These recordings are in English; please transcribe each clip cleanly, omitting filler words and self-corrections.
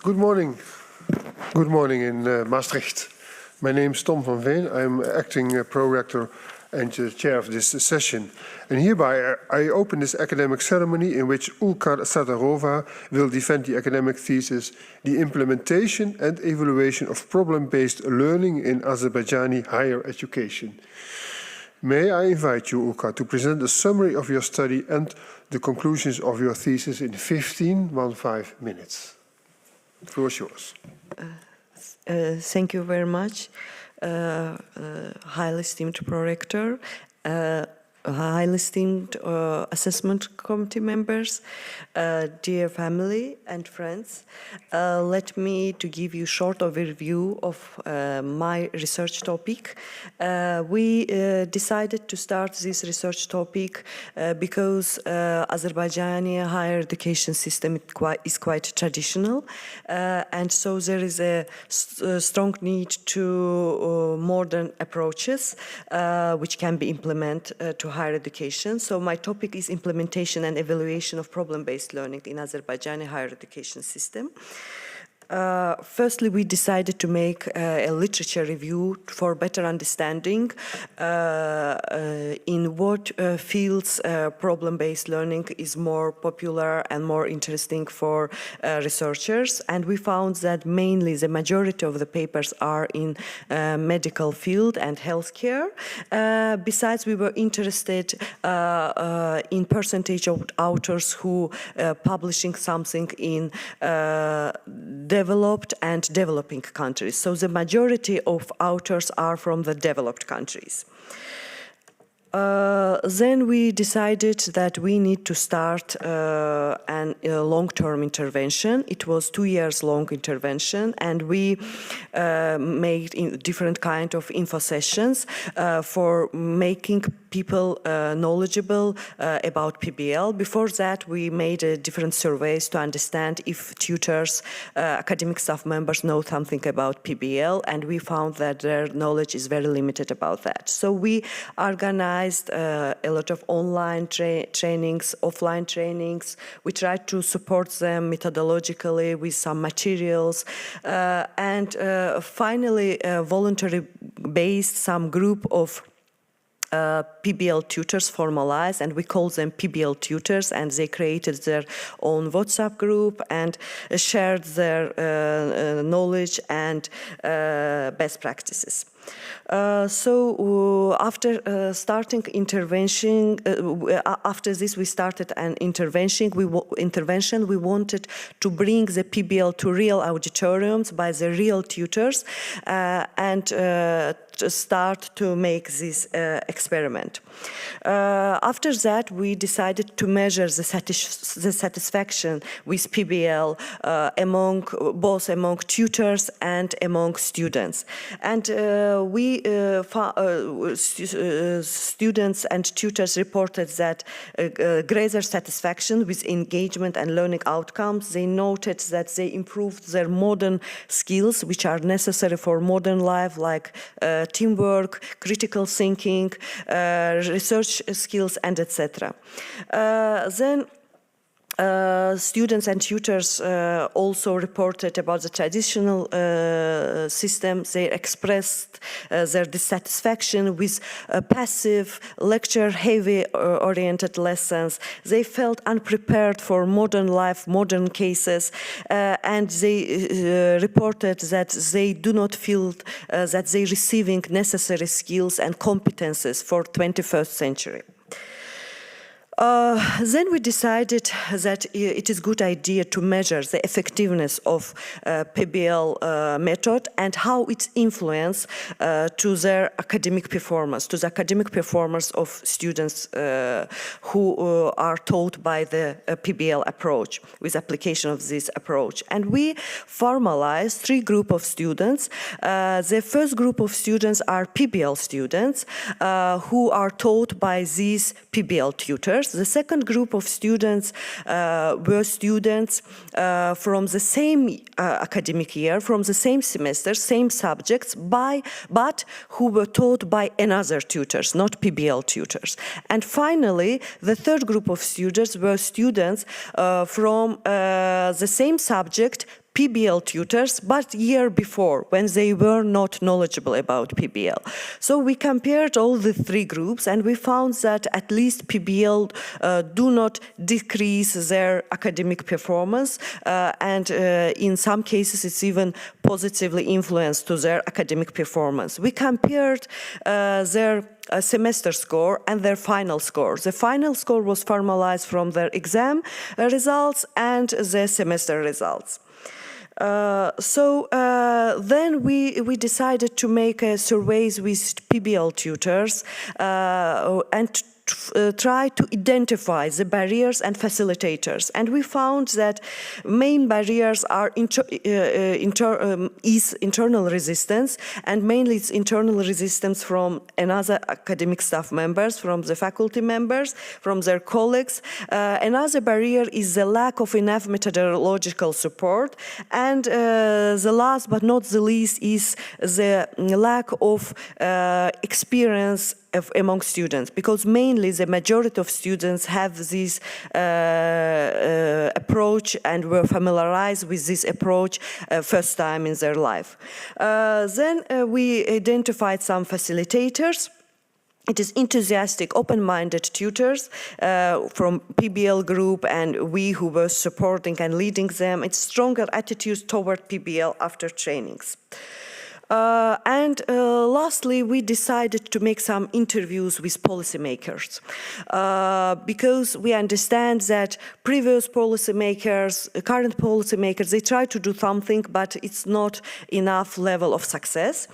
Good morning. Good morning in Maastricht. My name is Tom van Veen. I'm acting pro-rector and chair of this session. And hereby I open this academic ceremony in which Ulkar Sattarova will defend the academic thesis, The Implementation and Evaluation of Problem-Based Learning in Azerbaijani Higher Education. May I invite you, Ulkar, to present a summary of your study and the conclusions of your thesis in 15 minutes. The floor is yours. Thank you very much, highly esteemed prorector, highly esteemed assessment committee members, dear family and friends. Let me to give you a short overview of my research topic. We decided to start this research topic because Azerbaijani higher education system is quite traditional, and so there is a strong need to modern approaches which can be implemented to higher education. So my topic is implementation and evaluation of problem-based learning in Azerbaijani higher education system. Firstly, we decided to make a literature review for better understanding in what fields problem-based learning is more popular and more interesting for researchers. And we found that mainly the majority of the papers are in medical field and healthcare. Besides, we were interested in percentage of authors who publishing something in developed and developing countries. So the majority of authors are from the developed countries. Then we decided that we need to start a long-term intervention. It was 2 years long intervention, and we made different kind of info sessions for making people knowledgeable about PBL. Before that, we made different surveys to understand if tutors, academic staff members know something about PBL, and we found that their knowledge is very limited about that. So we organized a lot of online trainings, offline trainings. We tried to support them methodologically with some materials, and finally, voluntary-based some group of PBL tutors formalized, and we call them PBL tutors, and they created their own WhatsApp group and shared their knowledge and best practices. So after starting intervention, after this we started an intervention. We wanted to bring the PBL to real auditoriums by the real tutors and to start to make this experiment. After that, we decided to measure the satisfaction with PBL both among tutors and among students. And students and tutors reported that greater satisfaction with engagement and learning outcomes. They noted that they improved their modern skills, which are necessary for modern life, like teamwork, critical thinking, research skills, and etc. Then students and tutors also reported about the traditional system. They expressed their dissatisfaction with passive, lecture-heavy oriented lessons. They felt unprepared for modern life, modern cases, and they reported that they do not feel that they are receiving necessary skills and competences for 21st century. Then we decided that it is a good idea to measure the effectiveness of PBL method and how it influences to their academic performance, to the academic performance of students who are taught by the PBL approach, with application of this approach. And we formalized 3 groups of students. The first group of students are PBL students who are taught by these PBL tutors. The second group of students were students from the same academic year, from the same semester, same subjects, but who were taught by another tutors, not PBL tutors. And finally, the third group of students were students from the same subject, PBL tutors, but year before, when they were not knowledgeable about PBL. So we compared all the three groups, and we found that at least PBL do not decrease their academic performance, and in some cases it's even positively influenced to their academic performance. We compared their semester score and their final score. The final score was formalized from their exam results and the semester results. Then we decided to make surveys with PBL tutors and try to identify the barriers and facilitators. And we found that main barriers are internal resistance, and mainly it's internal resistance from another academic staff members, from the faculty members, from their colleagues. Another barrier is the lack of enough methodological support, and the last but not the least is the lack of experience among students, because mainly the majority of students have this approach and were familiarized with this approach first time in their life. Then we identified some facilitators. It is enthusiastic, open-minded tutors from PBL group, and we who were supporting and leading them. It's stronger attitudes toward PBL after trainings. Lastly, we decided to make some interviews with policymakers because we understand that previous policymakers, current policymakers, they try to do something, but it's not enough level of success.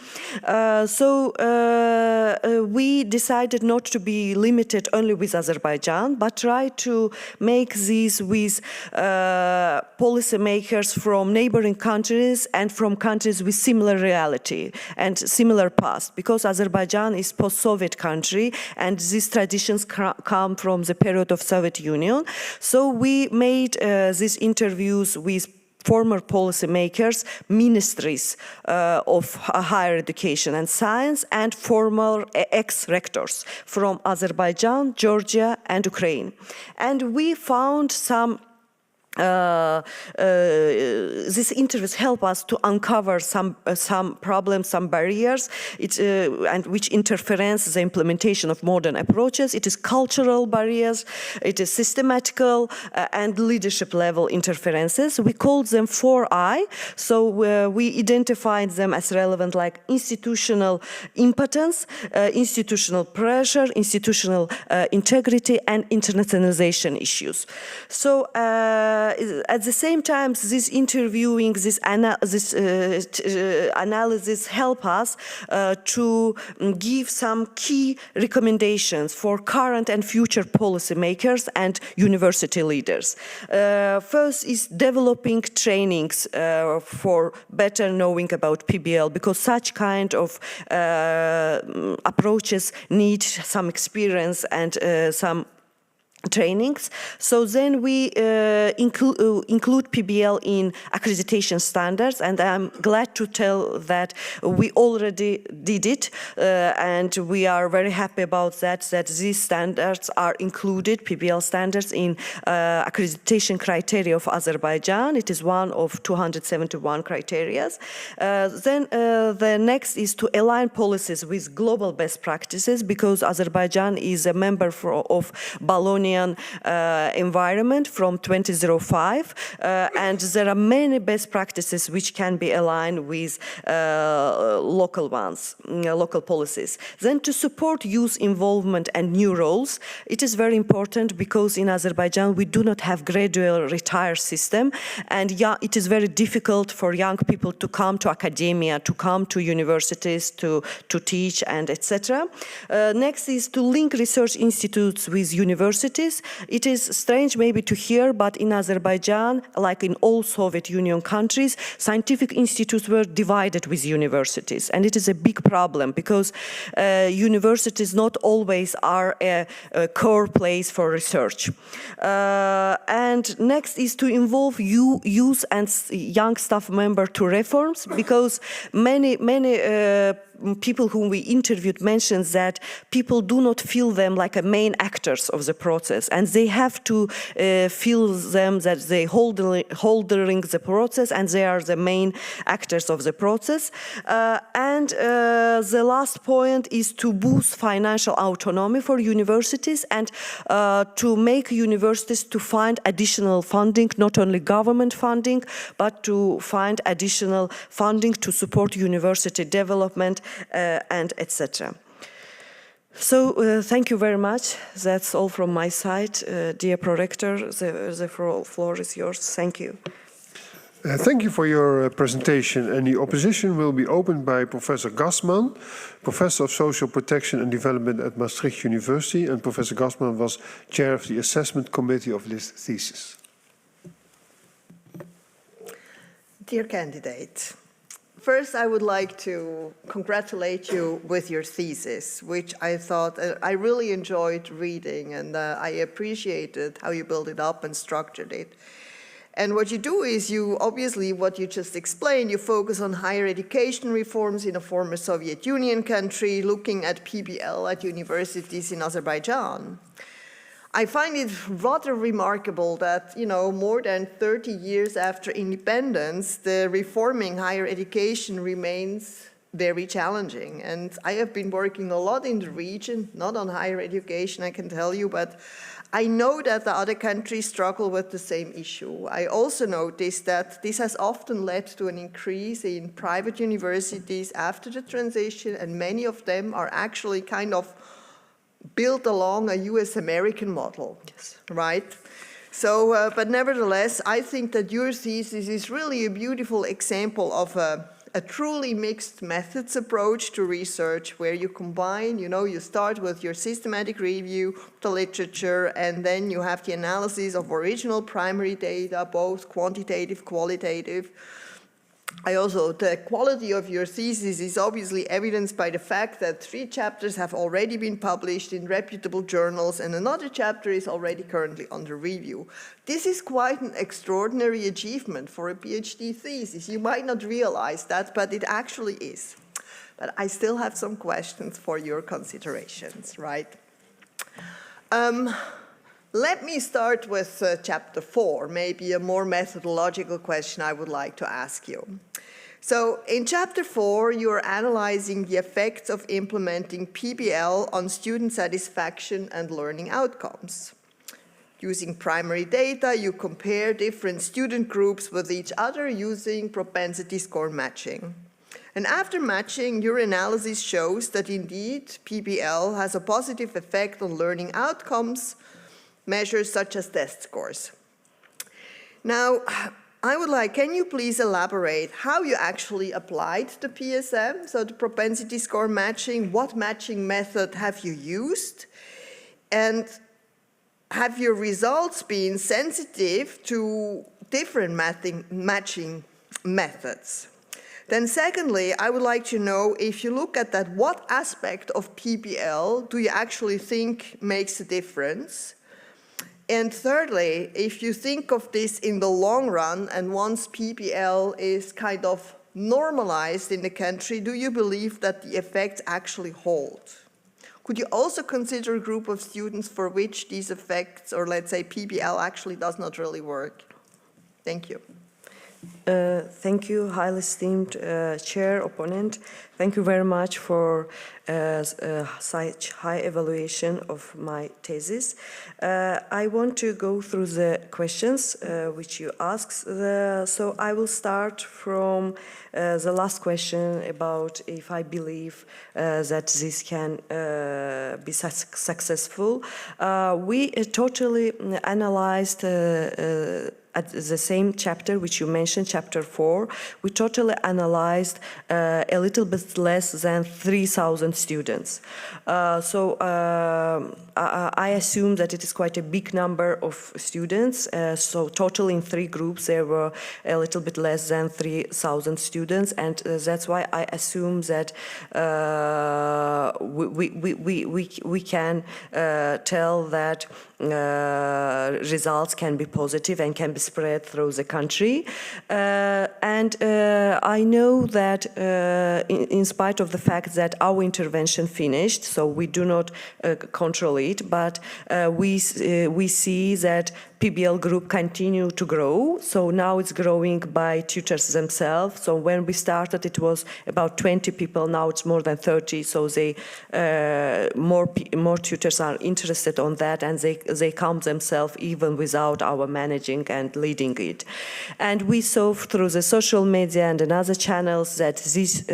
We decided not to be limited only with Azerbaijan, but try to make these with policymakers from neighboring countries and from countries with similar reality and similar past, because Azerbaijan is post-Soviet country and these traditions come from the period of Soviet Union. So we made these interviews with former policymakers, ministries of higher education and science, and former ex-rectors from Azerbaijan, Georgia, and Ukraine. And we found some these interviews help us to uncover some problems, some barriers, and which interference the implementation of modern approaches. It is cultural barriers, it is systematical and leadership level interferences. We called them 4I, so we identified them as relevant, like institutional impotence, institutional pressure, institutional integrity, and internationalization issues. So at the same time, this interviewing, this analysis help us to give some key recommendations for current and future policymakers and university leaders. First is developing trainings for better knowing about PBL, because such kind of approaches need some experience and some trainings. So then we include PBL in accreditation standards, and I'm glad to tell that we already did it, and we are very happy about that these standards are included, PBL standards, in accreditation criteria of Azerbaijan. It is one of 271 criteria. Then the next is to align policies with global best practices, because Azerbaijan is a member of Bologna environment from 2005, and there are many best practices which can be aligned with local ones, local policies. Then to support youth involvement and new roles, it is very important, because in Azerbaijan we do not have gradual retire system, and it is very difficult for young people to come to academia, to come to universities, to teach, and etc. Next is to link research institutes with universities. It is strange maybe to hear, but in Azerbaijan, like in all Soviet Union countries, scientific institutes were divided with universities. And it is a big problem, because universities not always are a core place for research. And next is to involve youth and young staff members to reforms, because many people whom we interviewed mentioned that people do not feel them like a main actors of the process, and they have to feel them that they holding the process and they are the main actors of the process. And the last point is to boost financial autonomy for universities and to make universities to find additional funding, not only government funding, but to find additional funding to support university development and etc. So thank you very much. That's all from my side. Dear Prorector, the floor is yours. Thank you. Thank you for your presentation. And the opposition will be opened by Professor Gassman, Professor of Social Protection and Development at Maastricht University. And Professor Gassman was chair of the assessment committee of this thesis. Dear candidate, first I would like to congratulate you with your thesis, which I thought I really enjoyed reading, and I appreciated how you built it up and structured it. And what you do is you, obviously, what you just explained, you focus on higher education reforms in a former Soviet Union country, looking at PBL at universities in Azerbaijan. I find it rather remarkable that, more than 30 years after independence, the reforming higher education remains very challenging. And I have been working a lot in the region, not on higher education, I can tell you, but I know that the other countries struggle with the same issue. I also noticed that this has often led to an increase in private universities after the transition, and many of them are actually kind of built along a US-American model, yes, right? So, but nevertheless, I think that your thesis is really a beautiful example of a truly mixed methods approach to research, where you combine, you start with your systematic review, the literature, and then you have the analysis of original primary data, both quantitative, qualitative. The quality of your thesis is obviously evidenced by the fact that 3 chapters have already been published in reputable journals and another chapter is already currently under review. This is quite an extraordinary achievement for a PhD thesis. You might not realize that, but it actually is. But I still have some questions for your considerations, right? Let me start with chapter 4, maybe a more methodological question I would like to ask you. So in chapter 4, you're analyzing the effects of implementing PBL on student satisfaction and learning outcomes. Using primary data, you compare different student groups with each other using propensity score matching. And after matching, your analysis shows that indeed PBL has a positive effect on learning outcomes, measures such as test scores. Now, can you please elaborate how you actually applied the PSM, so the propensity score matching? What matching method have you used? And have your results been sensitive to different matching methods? Then secondly, I would like to know, if you look at that, what aspect of PBL do you actually think makes a difference? And thirdly, if you think of this in the long run, and once PBL is kind of normalized in the country, do you believe that the effects actually hold? Could you also consider a group of students for which these effects, or let's say PBL, actually does not really work? Thank you. Thank you, highly esteemed chair, opponent. Thank you very much for such high evaluation of my thesis. I want to go through the questions which you asked. So I will start from the last question about if I believe that this can be successful. We totally analyzed at the same chapter which you mentioned, chapter 4, we totally analyzed a little bit less than 3,000 students. I assume that it is quite a big number of students. So total in 3 groups there were a little bit less than 3,000 students, and that's why I assume that we can tell that results can be positive and can be spread through the country. And I know that in spite of the fact that our intervention finished, so we do not control it, but we see that PBL group continue to grow. So now it's growing by tutors themselves. So when we started, it was about 20 people. Now it's more than 30. So they more tutors are interested on that, and they come themselves even without our managing and leading it. And we saw through the social media and another channels that these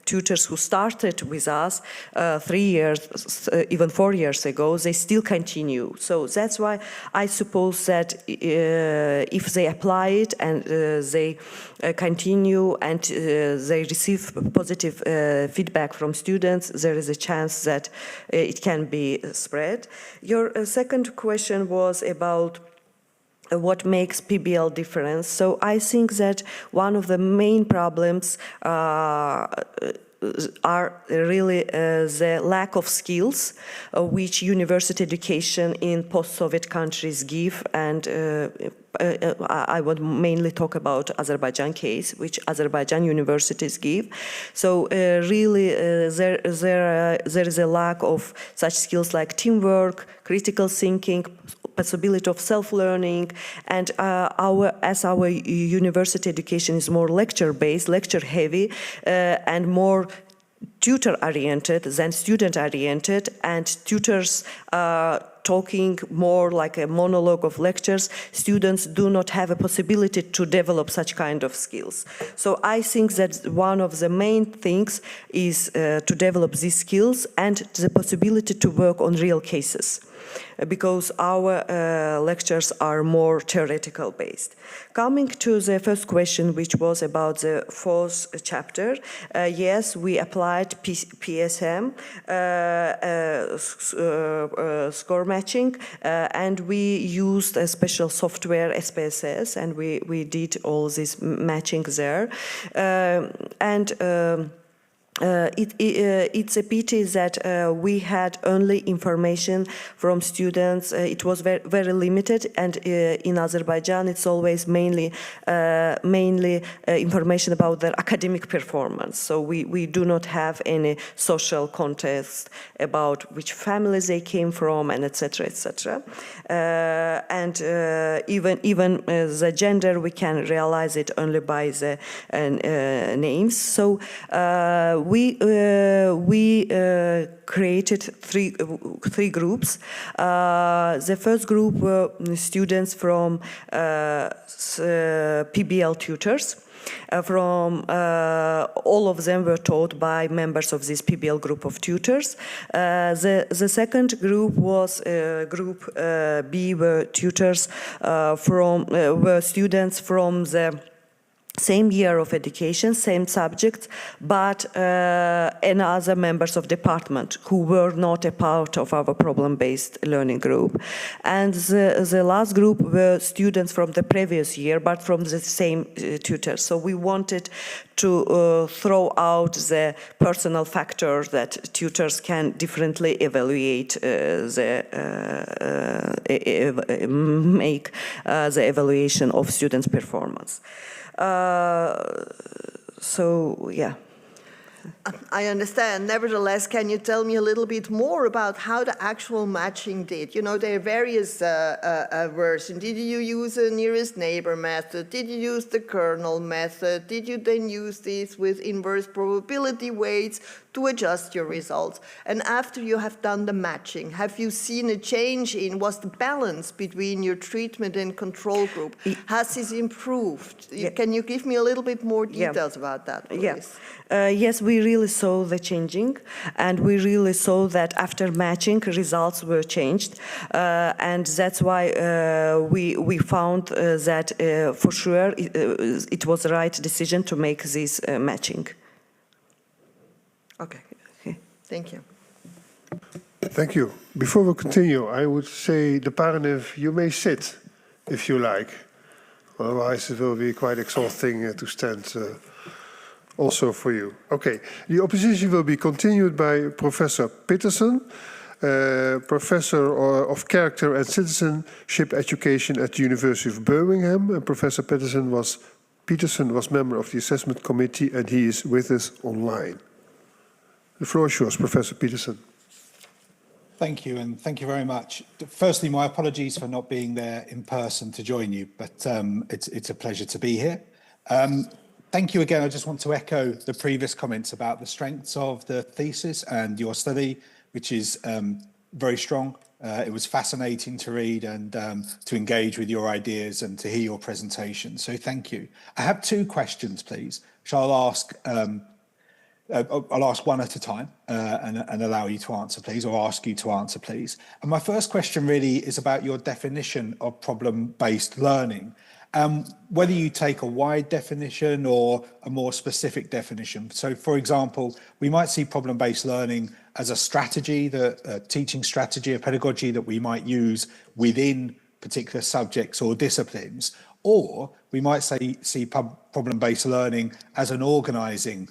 tutors who started with us 3 years, even 4 years ago, they still continue. So that's why I suppose that if they apply it and they continue and they receive positive feedback from students, there is a chance that it can be spread. Your second question was about what makes PBL different. So I think that one of the main problems are really the lack of skills which university education in post-Soviet countries give, and I would mainly talk about Azerbaijan case, which Azerbaijani universities give. So really there is a lack of such skills like teamwork, critical thinking, possibility of self-learning, and as our university education is more lecture-based, lecture-heavy, and more tutor-oriented than student-oriented, and tutors talking more like a monologue of lectures, students do not have a possibility to develop such kind of skills. So I think that one of the main things is to develop these skills and the possibility to work on real cases, because our lectures are more theoretical based. Coming to the first question, which was about the 4th chapter, yes, we applied PSM, score matching, and we used a special software, SPSS, and we did all this matching there. It's a pity that we had only information from students. It was very limited, and in Azerbaijan it's always mainly information about their academic performance. So we do not have any social context about which families they came from, and etc. etc. And even the gender, we can realize it only by the names. So we created three groups. The first group were students from PBL tutors. All of them were taught by members of this PBL group of tutors. The second group was group B, were tutors were students from the same year of education, same subjects, but other members of department who were not a part of our problem-based learning group. And the last group were students from the previous year, but from the same tutor. So we wanted to throw out the personal factor that tutors can differently evaluate make the evaluation of students' performance. So, yeah. I understand. Nevertheless, can you tell me a little bit more about how the actual matching did? You know, there are various versions. Did you use a nearest neighbor method? Did you use the kernel method? Did you then use this with inverse probability weights to adjust your results? And after you have done the matching, have you seen a change in what's the balance between your treatment and control group? Has this improved? Yeah. Can you give me a little bit more details about that, please? Yeah. Yes, we really saw the changing, and we really saw that after matching, results were changed, and that's why we found that for sure it was the right decision to make this matching. Okay. Thank you. Thank you. Before we continue, I would say, the Paranev, you may sit if you like. Otherwise, it will be quite exhausting to stand also for you. Okay. The opposition will be continued by Professor Peterson, Professor of Character and Citizenship Education at the University of Birmingham. And Professor Peterson was member of the assessment committee, and he is with us online. The floor is yours, Professor Peterson. Thank you, and thank you very much. Firstly, my apologies for not being there in person to join you, but it's a pleasure to be here. Thank you again. I just want to echo the previous comments about the strengths of the thesis and your study, which is very strong. It was fascinating to read and to engage with your ideas and to hear your presentation. So thank you. I have two questions, please, which I'll ask one at a time and allow you to answer, please, or ask you to answer, please. And my first question really is about your definition of problem-based learning. Whether you take a wide definition or a more specific definition. So, for example, we might see problem-based learning as a strategy, a teaching strategy, a pedagogy that we might use within particular subjects or disciplines, or we might see problem-based learning as an organising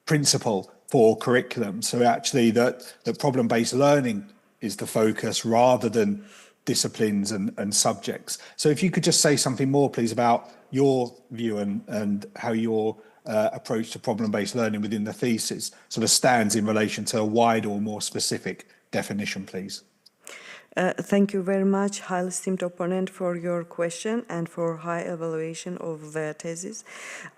principle for curriculum. So actually that problem-based learning is the focus rather than disciplines and subjects. So if you could just say something more, please, about your view and how your approach to problem-based learning within the thesis sort of stands in relation to a wide or more specific definition, please. Thank you very much, highly esteemed opponent, for your question and for high evaluation of the thesis.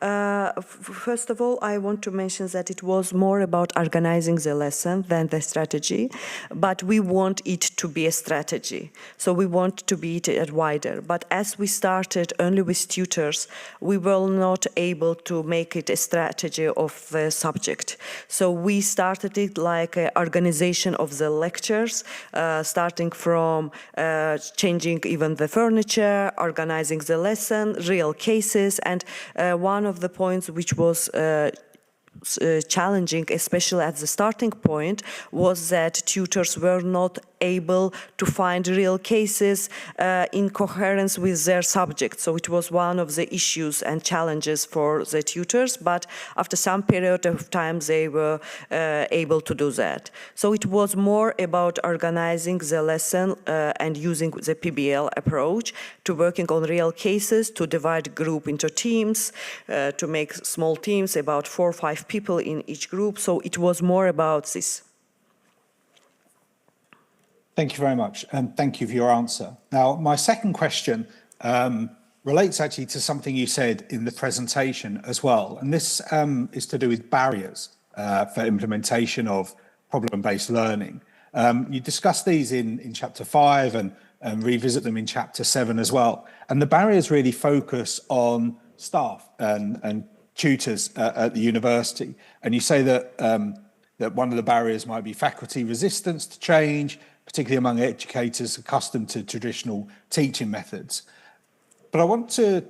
First of all, I want to mention that it was more about organizing the lesson than the strategy, but we want it to be a strategy. So we want to be it wider. But as we started only with tutors, we were not able to make it a strategy of the subject. So we started it like an organization of the lectures, starting from changing even the furniture, organizing the lesson, real cases, and one of the points which was challenging, especially at the starting point, was that tutors were not able to find real cases in coherence with their subject. So it was one of the issues and challenges for the tutors, but after some period of time they were able to do that. So it was more about organizing the lesson and using the PBL approach to working on real cases, to divide group into teams, to make small teams, about 4 or 5 people in each group. So it was more about this. Thank you very much, and thank you for your answer. Now, my second question relates actually to something you said in the presentation as well, and this is to do with barriers for implementation of problem-based learning. You discussed these in Chapter 5 and revisit them in Chapter 7 as well, and the barriers really focus on staff and tutors at the university, and you say that that one of the barriers might be faculty resistance to change, particularly among educators accustomed to traditional teaching methods. But I want to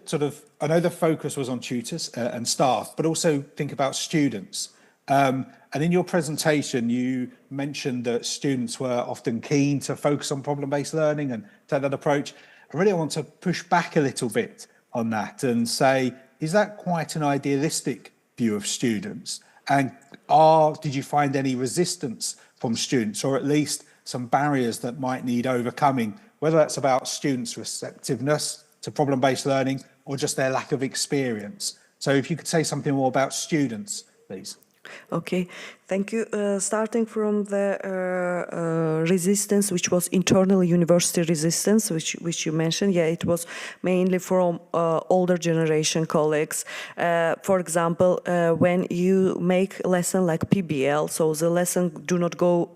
I know the focus was on tutors and staff, but also think about students. And in your presentation, you mentioned that students were often keen to focus on problem-based learning and take that approach. I really want to push back a little bit on that and say, is that quite an idealistic view of students? And did you find any resistance from students, or at least some barriers that might need overcoming, whether that's about students' receptiveness to problem-based learning or just their lack of experience? So if you could say something more about students, please. Okay, thank you. Starting from the resistance, which was internal university resistance, which you mentioned, yeah, it was mainly from older generation colleagues. For example, when you make a lesson like PBL, so the lesson do not go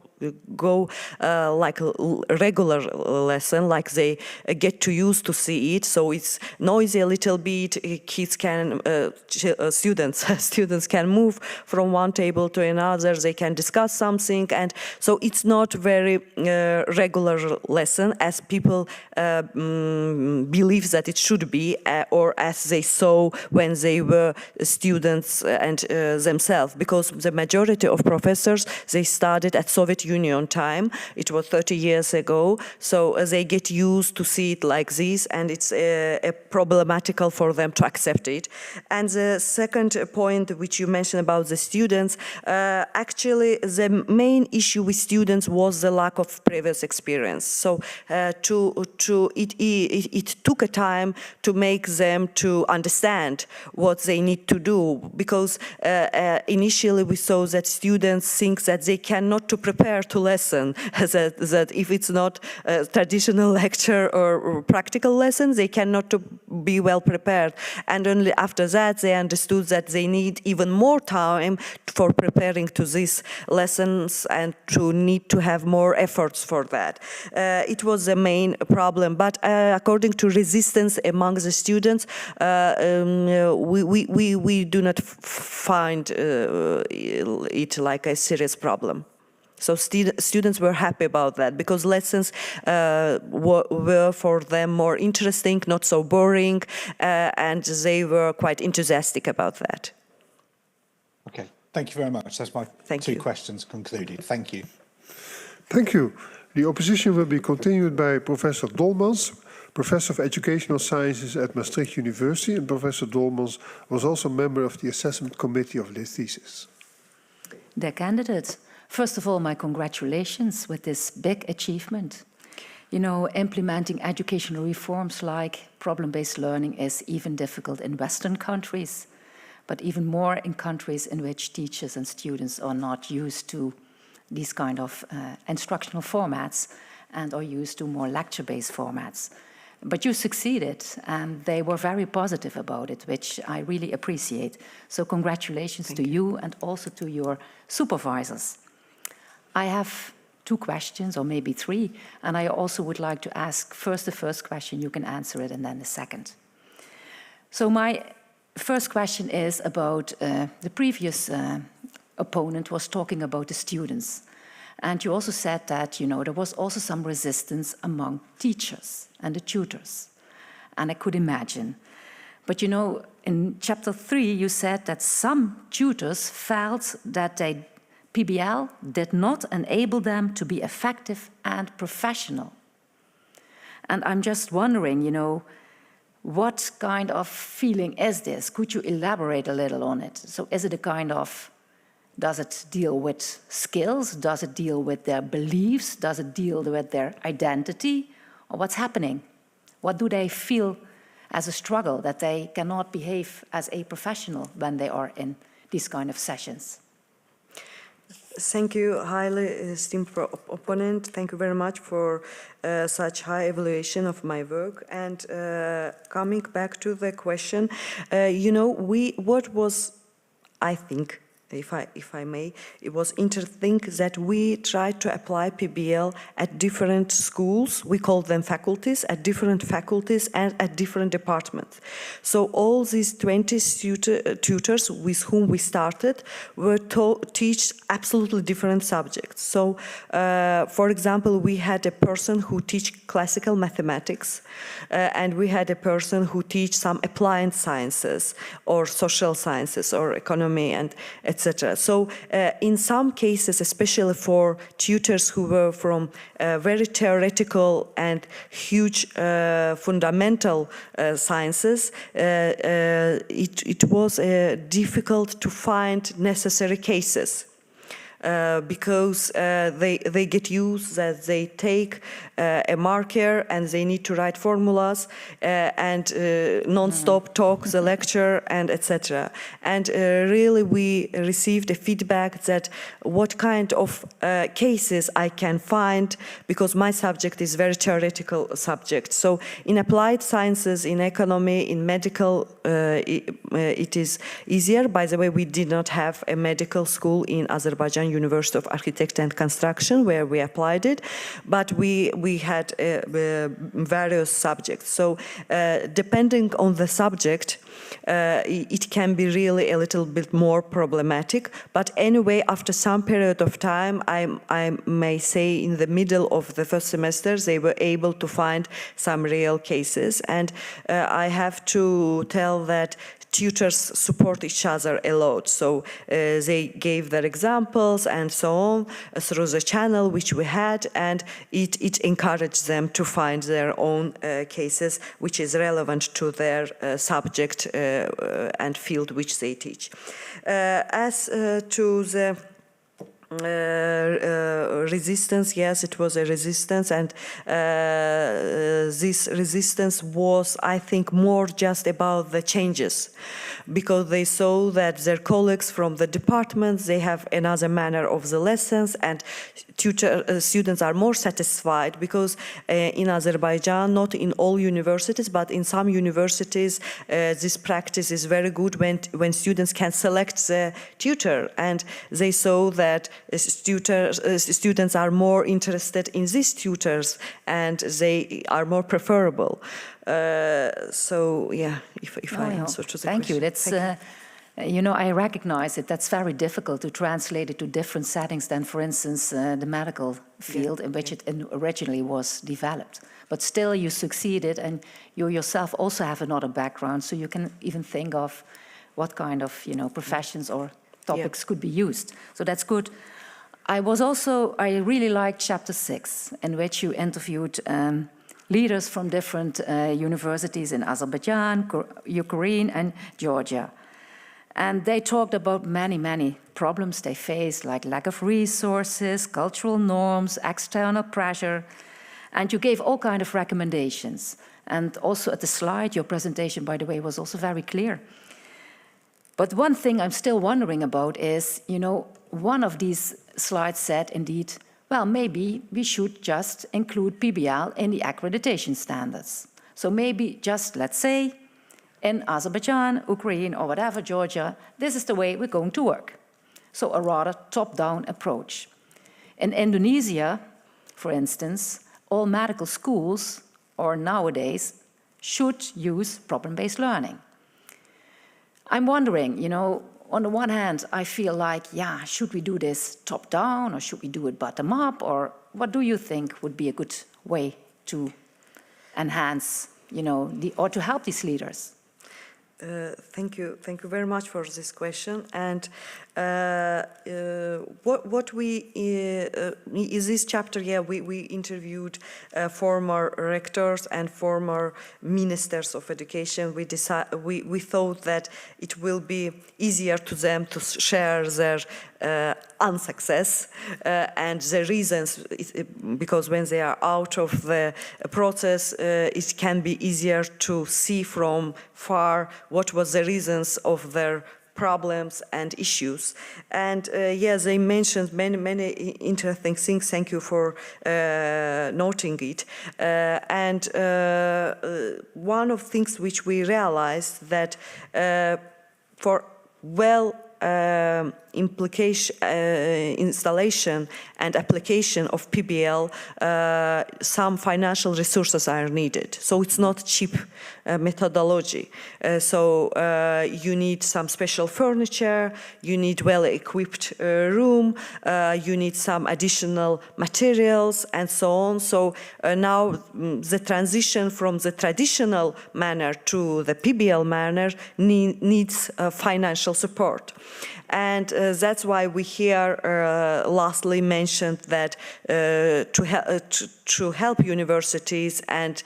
go like a regular lesson, like they get to use to see it. So it's noisy a little bit. Kids can, students can move from one table to another. They can discuss something, and so it's not very regular lesson as people believe that it should be, or as they saw when they were students and themselves, because the majority of professors, they studied at Soviet Union time. It was 30 years ago, so they get used to see it like this, and it's problematical for them to accept it. And the second point which you mentioned about the students, actually the main issue with students was the lack of previous experience. So it took a time to make them to understand what they need to do, because initially we saw that students think that they cannot to prepare to lesson, that if it's not a traditional lecture or practical lesson, they cannot to be well prepared. And only after that they understood that they need even more time for preparing to these lessons and to need to have more efforts for that. It was the main problem, but according to resistance among the students, we do not find it like a serious problem. So students were happy about that, because lessons were for them more interesting, not so boring, and they were quite enthusiastic about that. Okay, thank you very much. That's my two questions concluded. Thank you. Thank you. The opposition will be continued by Professor Dolmans, Professor of Educational Sciences at Maastricht University, and Professor Dolmans was also a member of the assessment committee of this thesis. Dear candidates, first of all, my congratulations with this big achievement. You know, implementing educational reforms like problem-based learning is even difficult in Western countries, but even more in countries in which teachers and students are not used to these kind of instructional formats and are used to more lecture-based formats. But you succeeded, and they were very positive about it, which I really appreciate. So congratulations to you and also to your supervisors. I have two questions, or maybe three, and I also would like to ask first the first question, you can answer it, and then the second. So my first question is about the previous opponent was talking about the students. And you also said that, you know, there was also some resistance among teachers and the tutors. And I could imagine. But, you know, in chapter 3, you said that some tutors felt that PBL did not enable them to be effective and professional. And I'm just wondering, you know, what kind of feeling is this? Could you elaborate a little on it? So is it a kind of, does it deal with skills? Does it deal with their beliefs? Does it deal with their identity? Or what's happening? What do they feel as a struggle that they cannot behave as a professional when they are in these kind of sessions? Thank you, highly esteemed opponent. Thank you very much for such high evaluation of my work. And coming back to the question, you know, what was, I think, if I may, it was interesting that we tried to apply PBL at different schools. We called them faculties, at different faculties and at different departments. So all these 20 tutors with whom we started were teach absolutely different subjects. So, for example, we had a person who teach classical mathematics, and we had a person who teach some applied sciences or social sciences or economy and etc. So in some cases, especially for tutors who were from very theoretical and huge fundamental sciences, it was difficult to find necessary cases. Because they get used that they take a marker and they need to write formulas and non-stop talk the lecture and etc. And really we received a feedback that what kind of cases I can find, because my subject is very theoretical subject. So in applied sciences, in economy, in medical, it is easier. By the way, we did not have a medical school in Azerbaijani Azerbaijan University of Architecture and Construction, where we applied it, but we had various subjects. So depending on the subject, it can be really a little bit more problematic. But anyway, after some period of time, I may say in the middle of the first semester, they were able to find some real cases. And I have to tell that tutors support each other a lot. So they gave their examples and so on through the channel which we had, and it encouraged them to find their own cases which is relevant to their subject and field which they teach. As to the resistance, yes, it was a resistance, and this resistance was, I think, more just about the changes, because they saw that their colleagues from the departments, they have another manner of the lessons, and students are more satisfied, because in Azerbaijan, not in all universities, but in some universities, this practice is very good when students can select the tutor, and they saw that students are more interested in these tutors and they are more preferable. So yeah, if I answer to the Thank question. you. That's, you know, I recognize it. That's very difficult to translate it to different settings than, for instance, the medical field in which it originally was developed. But still, you succeeded, and you yourself also have another background, so you can even think of what kind of, you know, professions or topics could be used. So that's good. I really liked chapter 6, in which you interviewed leaders from different universities in Azerbaijan, Ukraine, and Georgia. And they talked about many problems they faced, like lack of resources, cultural norms, external pressure, and you gave all kinds of recommendations. And also at the slide, your presentation, by the way, was also very clear. But one thing I'm still wondering about is, you know, one of these slides said, indeed, well, maybe we should just include PBL in the accreditation standards. So maybe just, let's say, in Azerbaijan, Ukraine, or whatever, Georgia, this is the way we're going to work. So a rather top-down approach. In Indonesia, for instance, all medical schools, or nowadays, should use problem-based learning. I'm wondering, you know, on the one hand, I feel like, yeah, should we do this top-down, or should we do it bottom-up, or what do you think would be a good way to enhance, you know, or to help these leaders? Thank you very much for this question. And what we in this chapter, we interviewed former rectors and former ministers of education. We thought that it will be easier to them to share their unsuccess and the reasons, because when they are out of the process, it can be easier to see from far what was the reasons of their problems and issues. And yes, they mentioned many interesting things. Thank you for noting it. And one of the things which we realized that for installation and application of PBL, some financial resources are needed. So it's not cheap methodology. So you need some special furniture, you need well-equipped room, you need some additional materials, and so on. So now the transition from the traditional manner to the PBL manner needs financial support. And that's why we here lastly mentioned that to help universities and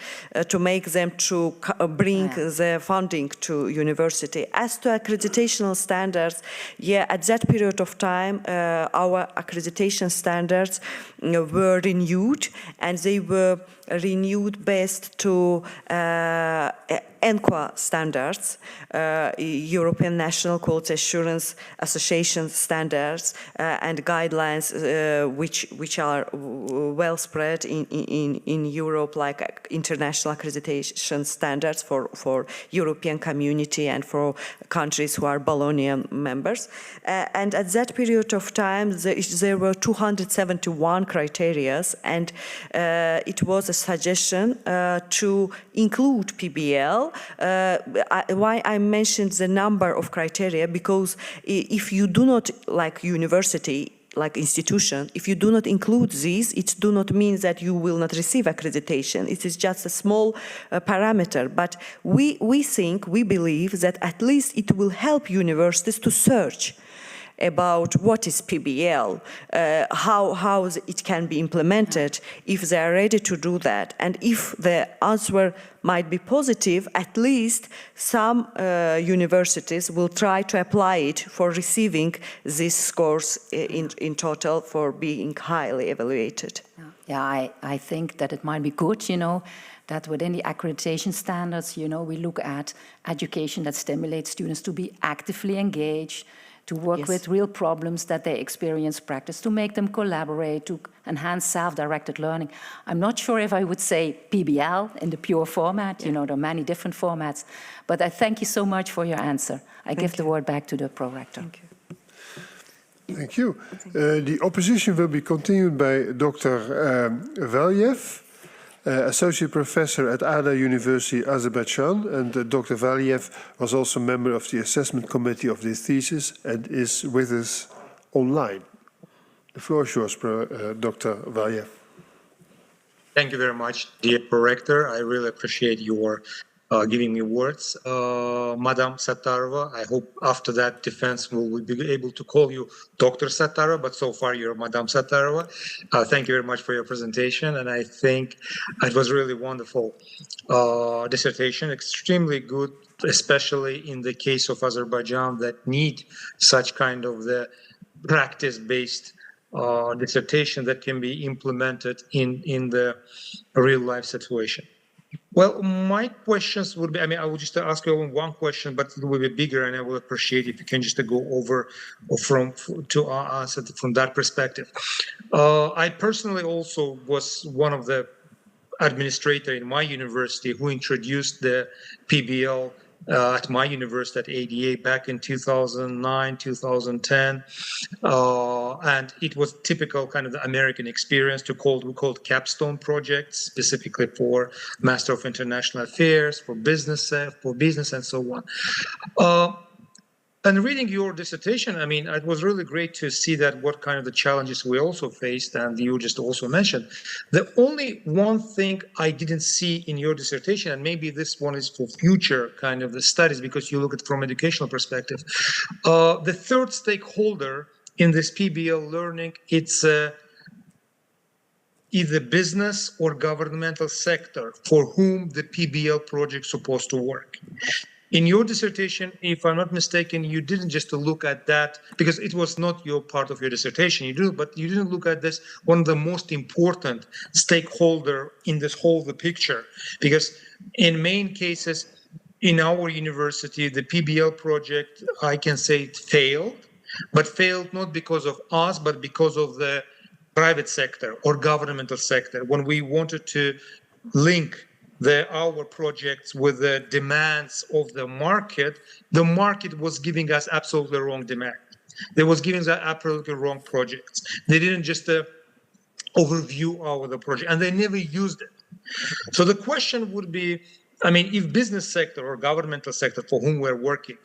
to make them to bring the funding to university. As to accreditation standards, at that period of time, our accreditation standards were renewed, and they were renewed based to ENQA standards, European National Quality Assurance Association standards and guidelines which are well spread in Europe, like international accreditation standards for European community and for countries who are Bologna members. And at that period of time, there were 271 criteria, and it was a suggestion to include PBL. Why I mentioned the number of criteria, because if you do not, like university, like institution, if you do not include these, it do not mean that you will not receive accreditation. It is just a small parameter. But we believe that at least it will help universities to search about what is PBL, how it can be implemented, if they are ready to do that. And if the answer might be positive, at least some universities will try to apply it for receiving these scores in total for being highly evaluated. Yeah, I think that it might be good, that within the accreditation standards, we look at education that stimulates students to be actively engaged, to work with real problems that they experience practice, to make them collaborate, to enhance self-directed learning. I'm not sure if I would say PBL in the pure format, there are many different formats, but I thank you so much for your answer. I give the word back to the pro-rector. Thank you. Thank you. The opposition will be continued by Dr. Valiev, Associate Professor at Azerbaijani University, Azerbaijan, and Dr. Valiev was also a member of the assessment committee of this thesis and is with us online. The floor is yours, Dr. Valiev. Thank you very much, dear Prorector. I really appreciate your giving me words. Madam Sattarova, I hope after that defense we'll be able to call you Dr. Sattarova, but so far you're Madam Sattarova. Thank you very much for your presentation, and I think it was really wonderful dissertation, extremely good, especially in the case of Azerbaijan that need such kind of the practice-based dissertation that can be implemented in the real life situation. Well, my questions would be, I will just ask you one question, but it will be bigger, and I will appreciate if you can just go over to answer from that perspective. I personally also was one of the administrators in my university who introduced the PBL at my university at ADA back in 2009, 2010. And it was typical kind of the American experience we called capstone projects, specifically for Master of International Affairs, for business and so on. And reading your dissertation, it was really great to see that what kind of the challenges we also faced, and you just also mentioned. The only one thing I didn't see in your dissertation, and maybe this one is for future kind of the studies because you look at it from educational perspective, the third stakeholder in this PBL learning, it's either business or governmental sector for whom the PBL project is supposed to work. In your dissertation, if I'm not mistaken, you didn't just look at that because it was not your part of your dissertation. But you didn't look at this one of the most important stakeholder in this whole picture, because in main cases in our university, the PBL project, I can say it failed, but failed not because of us, but because of the private sector or governmental sector. When we wanted to link our projects with the demands of the market was giving us absolutely wrong demand. They was giving us absolutely wrong projects. They didn't just overview the project, and they never used it. So the question would be, if business sector or governmental sector for whom we're working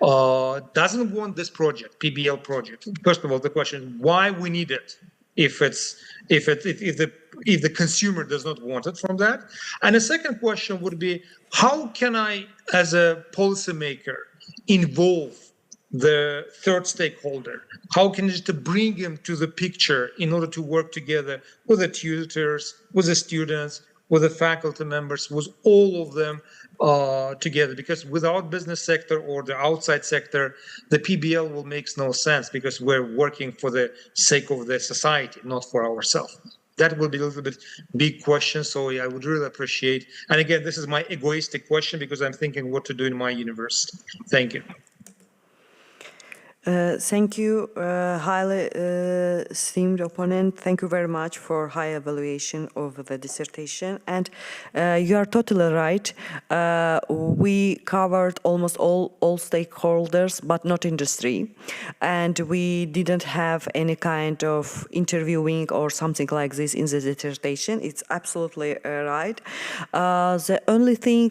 doesn't want this project, PBL project, first of all, the question is why we need it if the consumer does not want it from that. And the second question would be, how can I, as a policymaker, involve the third stakeholder? How can I just bring him to the picture in order to work together with the tutors, with the students, with the faculty members, with all of them together? Because without business sector or the outside sector, the PBL will make no sense because we're working for the sake of the society, not for ourselves. that will be a little bit big question. So I would really appreciate, and again, this is my egoistic question because I'm thinking what to do in my university. Thank you. Thank you, highly esteemed opponent. Thank you very much for high evaluation of the dissertation. And you are totally right. We covered almost all stakeholders, but not industry. And we didn't have any kind of interviewing or something like this in the dissertation. It's absolutely right. The only thing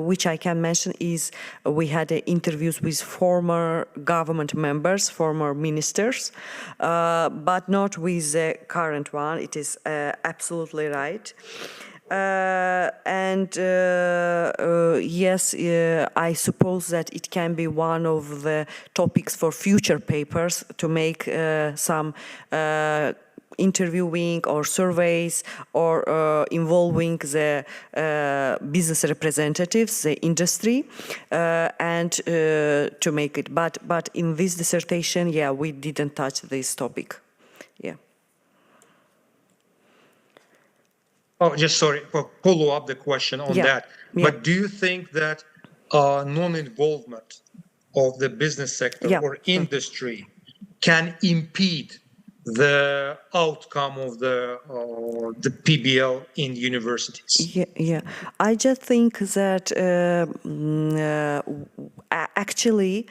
which I can mention is we had interviews with former government members, former ministers, but not with the current one. It is absolutely right. Yes, I suppose that it can be one of the topics for future papers to make some interviewing or surveys or involving the business representatives, the industry, and to make it. But in this dissertation, yeah, we didn't touch this topic. Yeah. Oh, just sorry for follow up the question on that. Yeah. But do you think that non-involvement of the business sector or industry can impede the outcome of the PBL in universities? Yeah. I just think that actually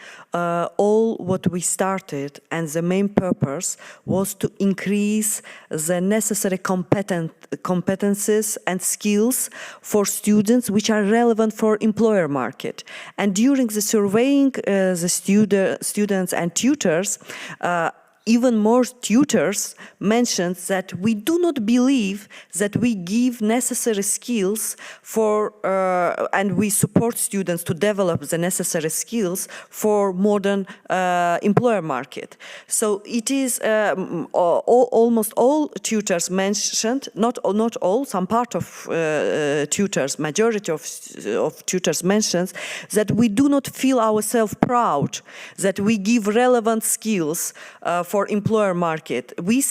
all what we started and the main purpose was to increase the necessary competences and skills for students which are relevant for employer market. And during the surveying, the students and tutors, even more tutors mentioned that we do not believe that we give necessary skills for, and we support students to develop the necessary skills for modern employer market. So it is almost all tutors mentioned, not all, some part of tutors, majority of tutors mentions that we do not feel ourselves proud that we give relevant skills for employer market. We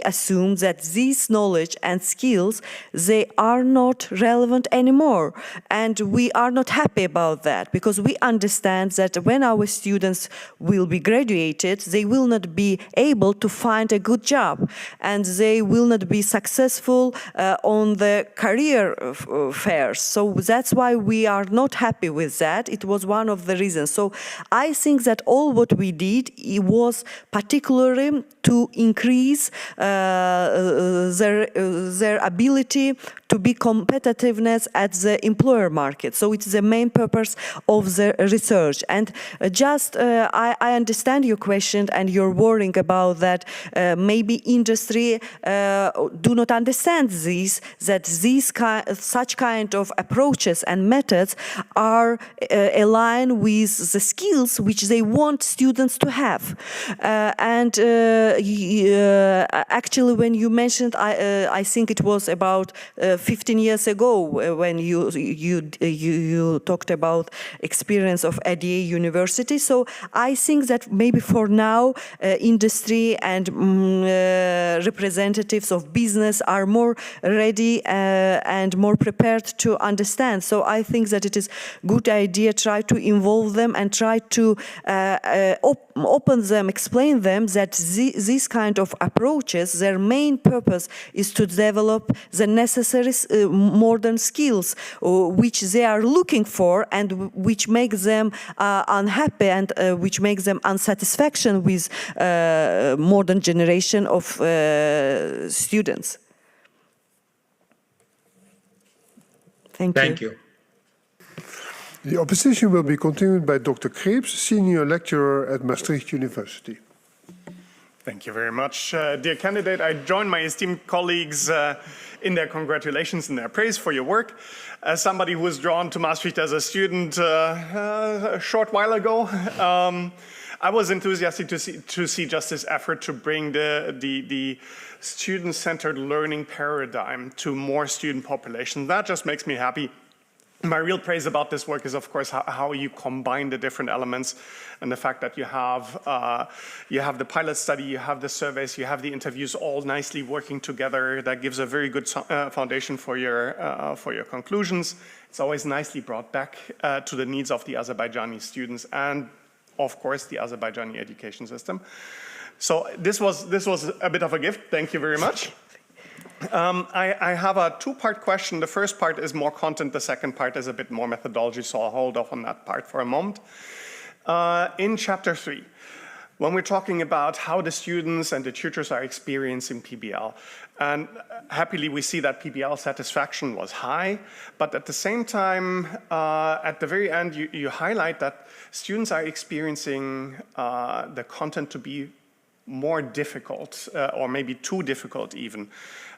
assume that these knowledge and skills, they are not relevant anymore. And we are not happy about that because we understand that when our students will be graduated, they will not be able to find a good job and they will not be successful on the career fairs. So that's why we are not happy with that. It was one of the reasons. So I think that all what we did, it was particularly to increase their ability to be competitiveness at the employer market. So it's the main purpose of the research. And I understand your question and you're worrying about that maybe industry do not understand this, that such kind of approaches and methods are aligned with the skills which they want students to have. Actually, when you mentioned, I think it was about 15 years ago when you talked about experience of ADA University. So I think that maybe for now, industry and representatives of business are more ready and more prepared to understand. So I think that it is a good idea try to involve them and try to open them, explain them that these kind of approaches, their main purpose is to develop the necessary modern skills which they are looking for and which make them unhappy and which makes them unsatisfaction with modern generation of students. Thank you. The opposition will be continued by Dr. Krebs, senior lecturer at Maastricht University. Thank you very much. Dear candidate, I join my esteemed colleagues in their congratulations and their praise for your work. As somebody who was drawn to Maastricht as a student a short while ago, I was enthusiastic to see just this effort to bring the student-centered learning paradigm to more student population. That just makes me happy. My real praise about this work is, of course, how you combine the different elements, and the fact that you have the pilot study, you have the surveys, you have the interviews, all nicely working together. That gives a very good foundation for your conclusions. It's always nicely brought back to the needs of the Azerbaijani students and, of course, the Azerbaijani education system. So this was a bit of a gift. Thank you very much. I have a two-part question. The first part is more content. The second part is a bit more methodology, so I'll hold off on that part for a moment. In chapter 3, when we're talking about how the students and the tutors are experiencing PBL, and happily we see that PBL satisfaction was high, but at the same time, at the very end, you highlight that students are experiencing the content to be more difficult, or maybe too difficult even.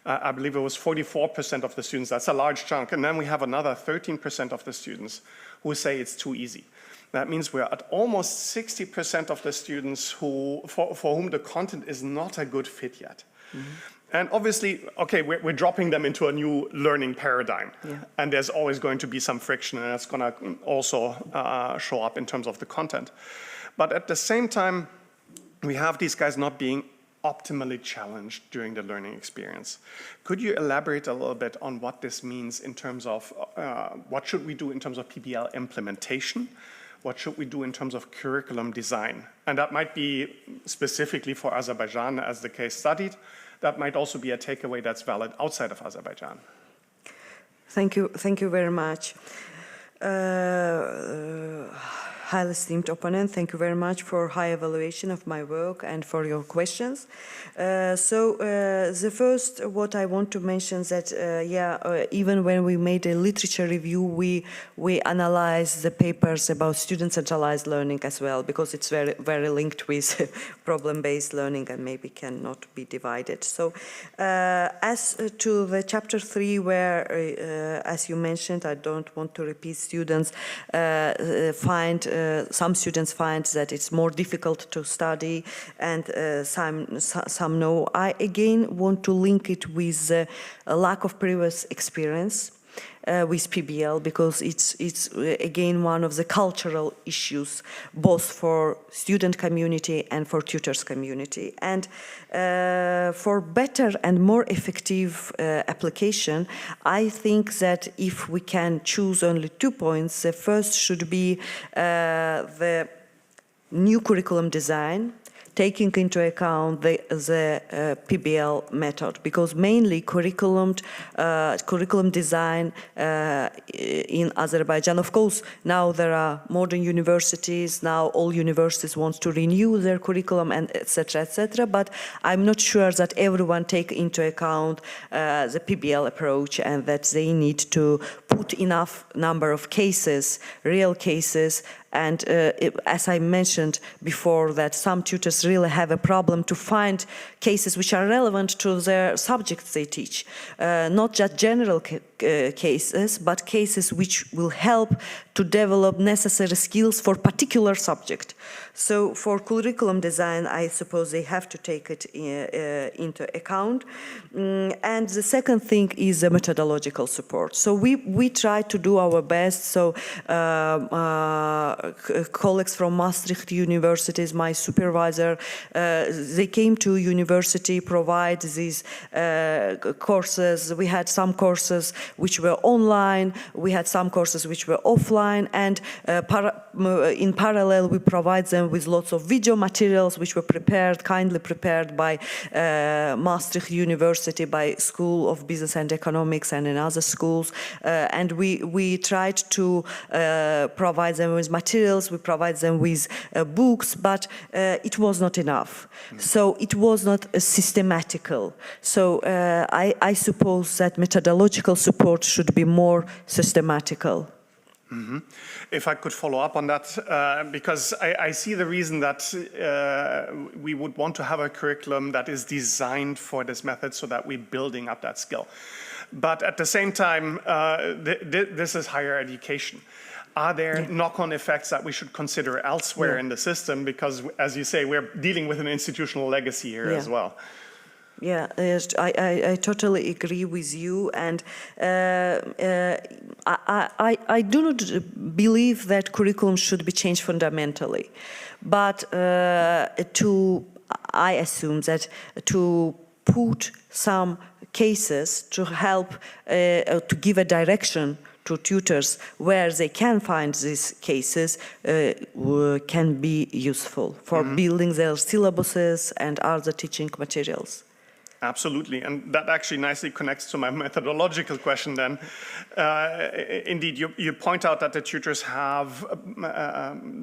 I believe it was 44% of the students. That's a large chunk. And then we have another 13% of the students who say it's too easy. That means we're at almost 60% of the students for whom the content is not a good fit yet. Mm-hmm. And obviously, okay, we're dropping them into a new learning paradigm. Yeah. And there's always going to be some friction, and that's going to also show up in terms of the content. But at the same time, we have these guys not being optimally challenged during the learning experience. Could you elaborate a little bit on what this means in terms of what should we do in terms of PBL implementation? What should we do in terms of curriculum design? And that might be specifically for Azerbaijan as the case studied. That might also be a takeaway that's valid outside of Azerbaijan. Thank you very much. Highly esteemed opponent, thank you very much for high evaluation of my work and for your questions. The first, what I want to mention is that, even when we made a literature review, we analyzed the papers about student-centralized learning as well, because it's very, very linked with problem-based learning and maybe cannot be divided. So, as to the chapter 3, where, as you mentioned, I don't want to repeat, students some students find that it's more difficult to study, and some no. I again want to link it with a lack of previous experience with PBL, because it's again one of the cultural issues, both for student community and for tutors community. And for better and more effective application, I think that if we can choose only 2 points, the first should be the new curriculum design, taking into account the PBL method, because mainly curriculum design in Azerbaijan. Of course, now there are modern universities. Now all universities want to renew their curriculum, and etc. But I'm not sure that everyone take into account the PBL approach, and that they need to put enough number of cases, real cases. And as I mentioned before, that some tutors really have a problem to find cases which are relevant to their subjects they teach. Not just general cases, but cases which will help to develop necessary skills for particular subject. So for curriculum design, I suppose they have to take it into account. And the second thing is the methodological support. So we try to do our best. So colleagues from Maastricht University, my supervisor, they came to university, provide these courses. We had some courses which were online, we had some courses which were offline, and in parallel we provide them with lots of video materials which were kindly prepared by Maastricht University, by School of Business and Economics, and in other schools. And we tried to provide them with materials, we provide them with books, but it was not enough. So it was not systematical. So I suppose that methodological support should be more systematical. Mm-hmm. If I could follow up on that, because I see the reason that we would want to have a curriculum that is designed for this method, so that we're building up that skill. But at the same time, this is higher education. Are there knock-on effects that we should consider elsewhere in the system? Because, as you say, we're dealing with an institutional legacy here as well. Yeah, yes, I totally agree with you, and I do not believe that curriculum should be changed fundamentally, but I assume that to put some cases to help to give a direction to tutors where they can find these cases can be useful for building their syllabuses and other teaching materials. Absolutely, and that actually nicely connects to my methodological question then. Indeed, you point out that the tutors have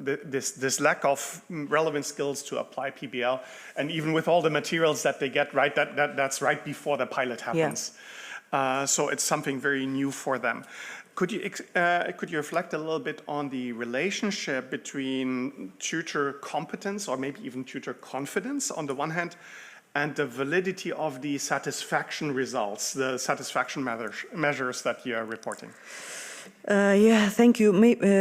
this lack of relevant skills to apply PBL, and even with all the materials that they get, right, that's right before the pilot happens. Yeah. So it's something very new for them. Could you reflect a little bit on the relationship between tutor competence or maybe even tutor confidence on the one hand, and the validity of the satisfaction results, the satisfaction measures that you are reporting? Yeah, thank you.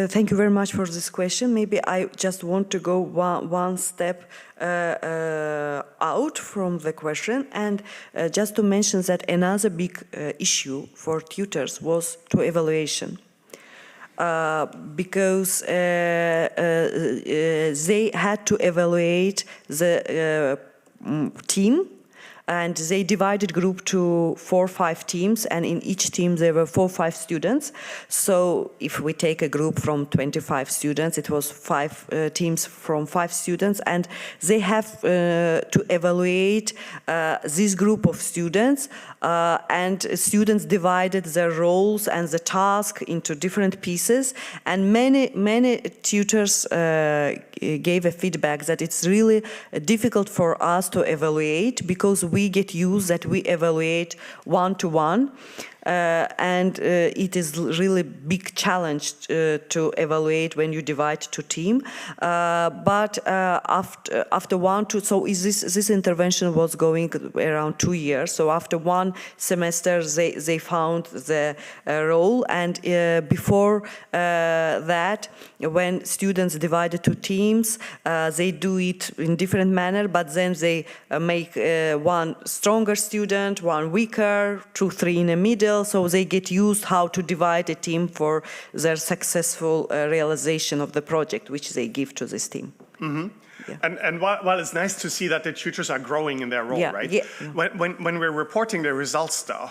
Thank you very much for this question. Maybe I just want to go one step out from the question, and just to mention that another big issue for tutors was to evaluation. Because they had to evaluate the team, and they divided group to 4 or 5 teams, and in each team there were 4 or 5 students. So if we take a group from 25 students, it was 5 teams from 5 students, and they have to evaluate this group of students, and students divided their roles and the task into different pieces, and many tutors gave a feedback that it's really difficult for us to evaluate because we get used that we evaluate one-to-one. And it is really big challenge to evaluate when you divide to team. But after 1 to so this intervention was going around 2 years. So after 1 semester they found the role, and before that, when students divided to teams, they do it in different manner. But then they make 1 stronger student, 1 weaker, 2, 3 in the middle. So they get used how to divide a team for their successful realization of the project which they give to this team. Mm-hmm. Yeah. And while it's nice to see that the tutors are growing in their role, yeah, right? Yeah. When we're reporting the results, though,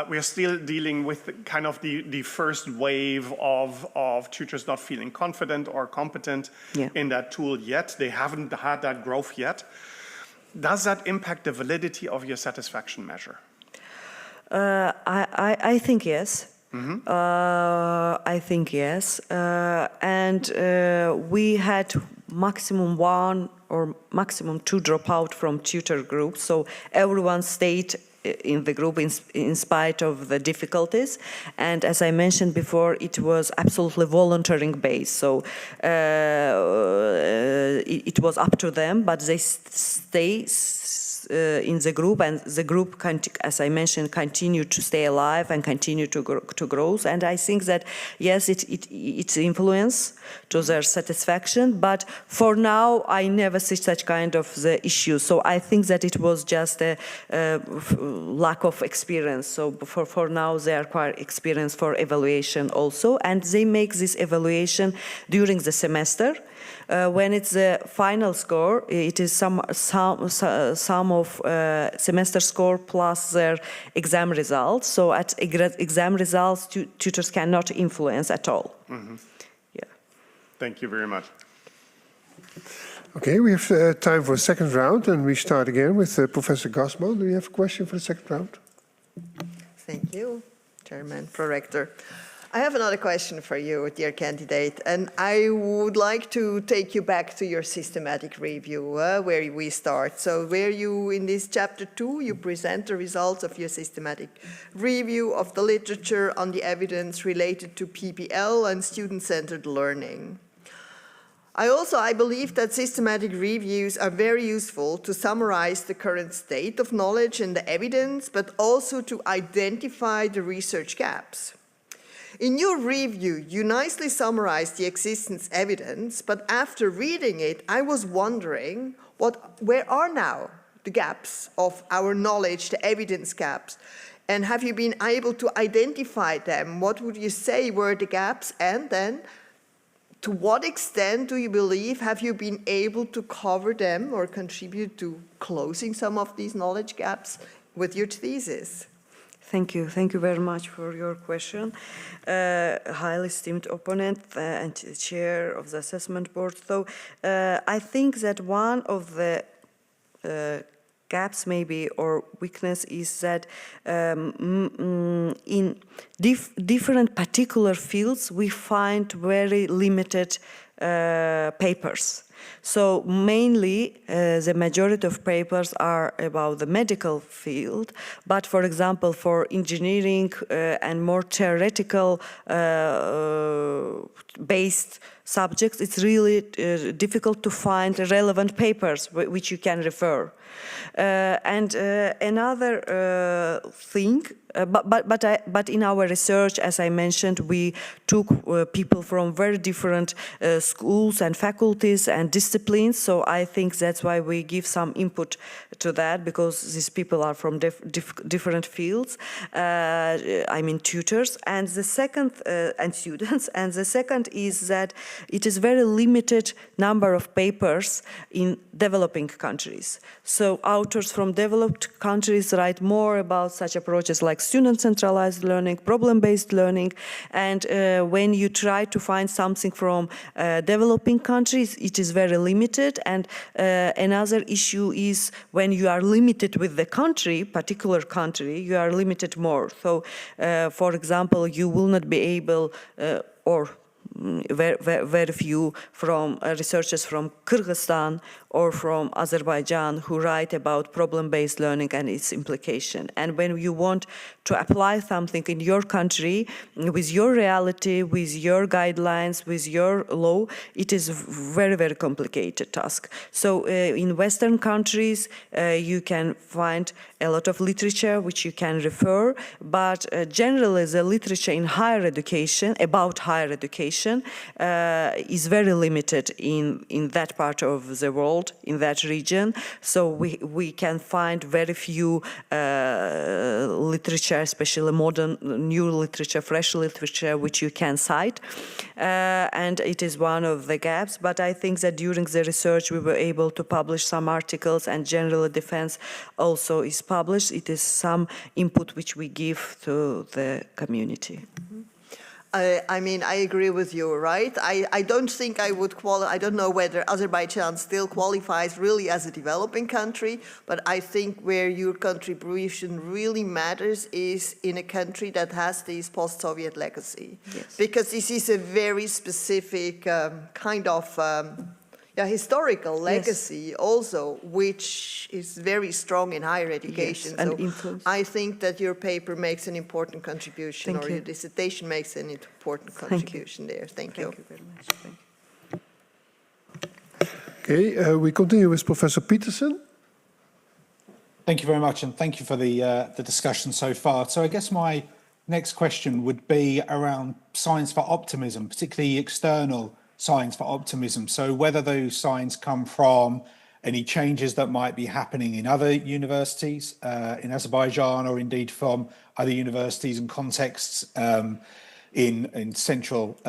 we are still dealing with kind of the first wave of tutors not feeling confident or competent, yeah, in that tool yet. They haven't had that growth yet. Does that impact the validity of your satisfaction measure? I think yes. Mm-hmm. I think yes. And we had maximum 1 or maximum 2 dropout from tutor groups. So everyone stayed in the group in spite of the difficulties. And as I mentioned before, it was absolutely volunteering based. So it was up to them, but they stay in the group, and the group, as I mentioned, continue to stay alive and continue to grow. And I think that, yes, it's influence to their satisfaction, but for now, I never see such kind of the issue. So I think that it was just a lack of experience. So for now, they acquire experience for evaluation also, and they make this evaluation during the semester. When it's the final score, it is some of semester score plus their exam results. So at exam results, tutors cannot influence at all. Mm-hmm. Yeah. Thank you very much. Okay, we have time for a second round, and we start again with Professor Gassman. Do you have a question for the second round? Thank you, Chairman, Prorector. I have another question for you, dear candidate, and I would like to take you back to your systematic review, where we start. So where you, in this chapter 2, you present the results of your systematic review of the literature on the evidence related to PBL and student-centered learning. I believe that systematic reviews are very useful to summarize the current state of knowledge and the evidence, but also to identify the research gaps. In your review, you nicely summarized the existence evidence, but after reading it, I was wondering, where are now the gaps of our knowledge, the evidence gaps? And have you been able to identify them? What would you say were the gaps? And then, to what extent do you believe have you been able to cover them or contribute to closing some of these knowledge gaps with your thesis? Thank you. Thank you very much for your question. Highly esteemed opponent and chair of the assessment board. So I think that one of the gaps maybe or weakness is that in different particular fields we find very limited papers. So mainly the majority of papers are about the medical field, but for example for engineering and more theoretical based subjects, it's really difficult to find relevant papers which you can refer. And another thing, but in our research, as I mentioned, we took people from very different schools and faculties and disciplines. So I think that's why we give some input to that, because these people are from different fields. I mean tutors, and the second and students. And the second is that it is very limited number of papers in developing countries. So authors from developed countries write more about such approaches like student-centralized learning, problem-based learning, and when you try to find something from developing countries, it is very limited. And another issue is when you are limited with the country, particular country, you are limited more. So, for example, you will not be able, or very few from researchers from Kyrgyzstan or from Azerbaijan who write about problem-based learning and its implication. And when you want to apply something in your country with your reality, with your guidelines, with your law, it is very, very complicated task. So in Western countries, you can find a lot of literature which you can refer, but generally the literature in higher education, about higher education, is very limited in that part of the world, in that region. So we can find very few literature, especially modern, new literature, fresh literature, which you can cite. And it is one of the gaps. But I think that during the research we were able to publish some articles, and general defense also is published. It is some input which we give to the community. Mm-hmm. I mean, I agree with you, right? I don't think I would qualify, I don't know whether Azerbaijan still qualifies really as a developing country, but I think where your contribution really matters is in a country that has this post-Soviet legacy. Yes. Because this is a very specific kind of historical legacy, yes, also, which is very strong in higher education. Yes, and so influence. I think that your paper makes an important contribution, Thank or you. your dissertation makes an important contribution there. Thank you. Thank you very much. Thank you. Okay, we continue with Professor Peterson. Thank you very much, and thank you for the discussion so far. So I guess my next question would be around signs for optimism, particularly external signs for optimism. So whether those signs come from any changes that might be happening in other universities in Azerbaijan, or indeed from other universities and contexts in Central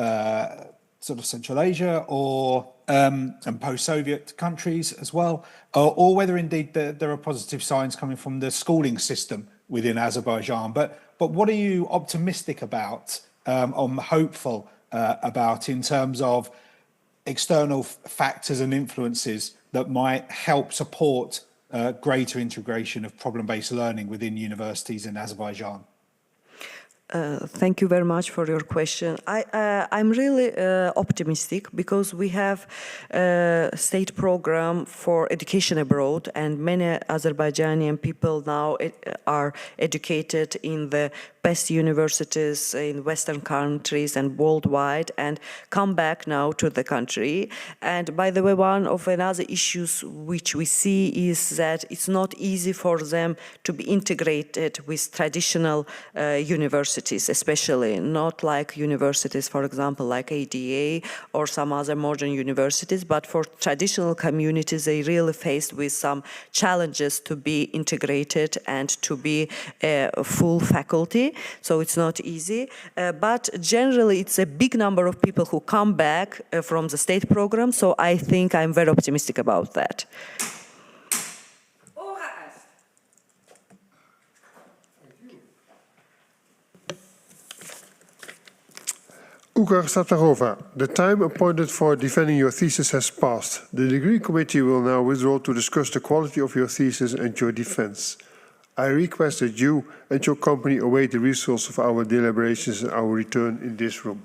Central Asia, or and post-Soviet countries as well, or whether indeed there are positive signs coming from the schooling system within Azerbaijan. But what are you optimistic about, or hopeful about, in terms of external factors and influences that might help support greater integration of problem-based learning within universities in Azerbaijan? Thank you very much for your question. I'm really optimistic, because we have a state program for education abroad, and many Azerbaijani people now are educated in the best universities in Western countries and worldwide, and come back now to the country. And by the way, one of another issues which we see is that it's not easy for them to be integrated with traditional universities. universities, especially not like universities, for example, like ADA or some other modern universities, but for traditional communities, they really faced with some challenges to be integrated and to be a full faculty. So it's not easy, but generally it's a big number of people who come back from the state program. So I think I'm very optimistic about that. Ulkar Sattarova, the time appointed for defending your thesis has passed. The degree committee will now withdraw to discuss the quality of your thesis and your defense. I request that you and your company await the results of our deliberations and our return in this room.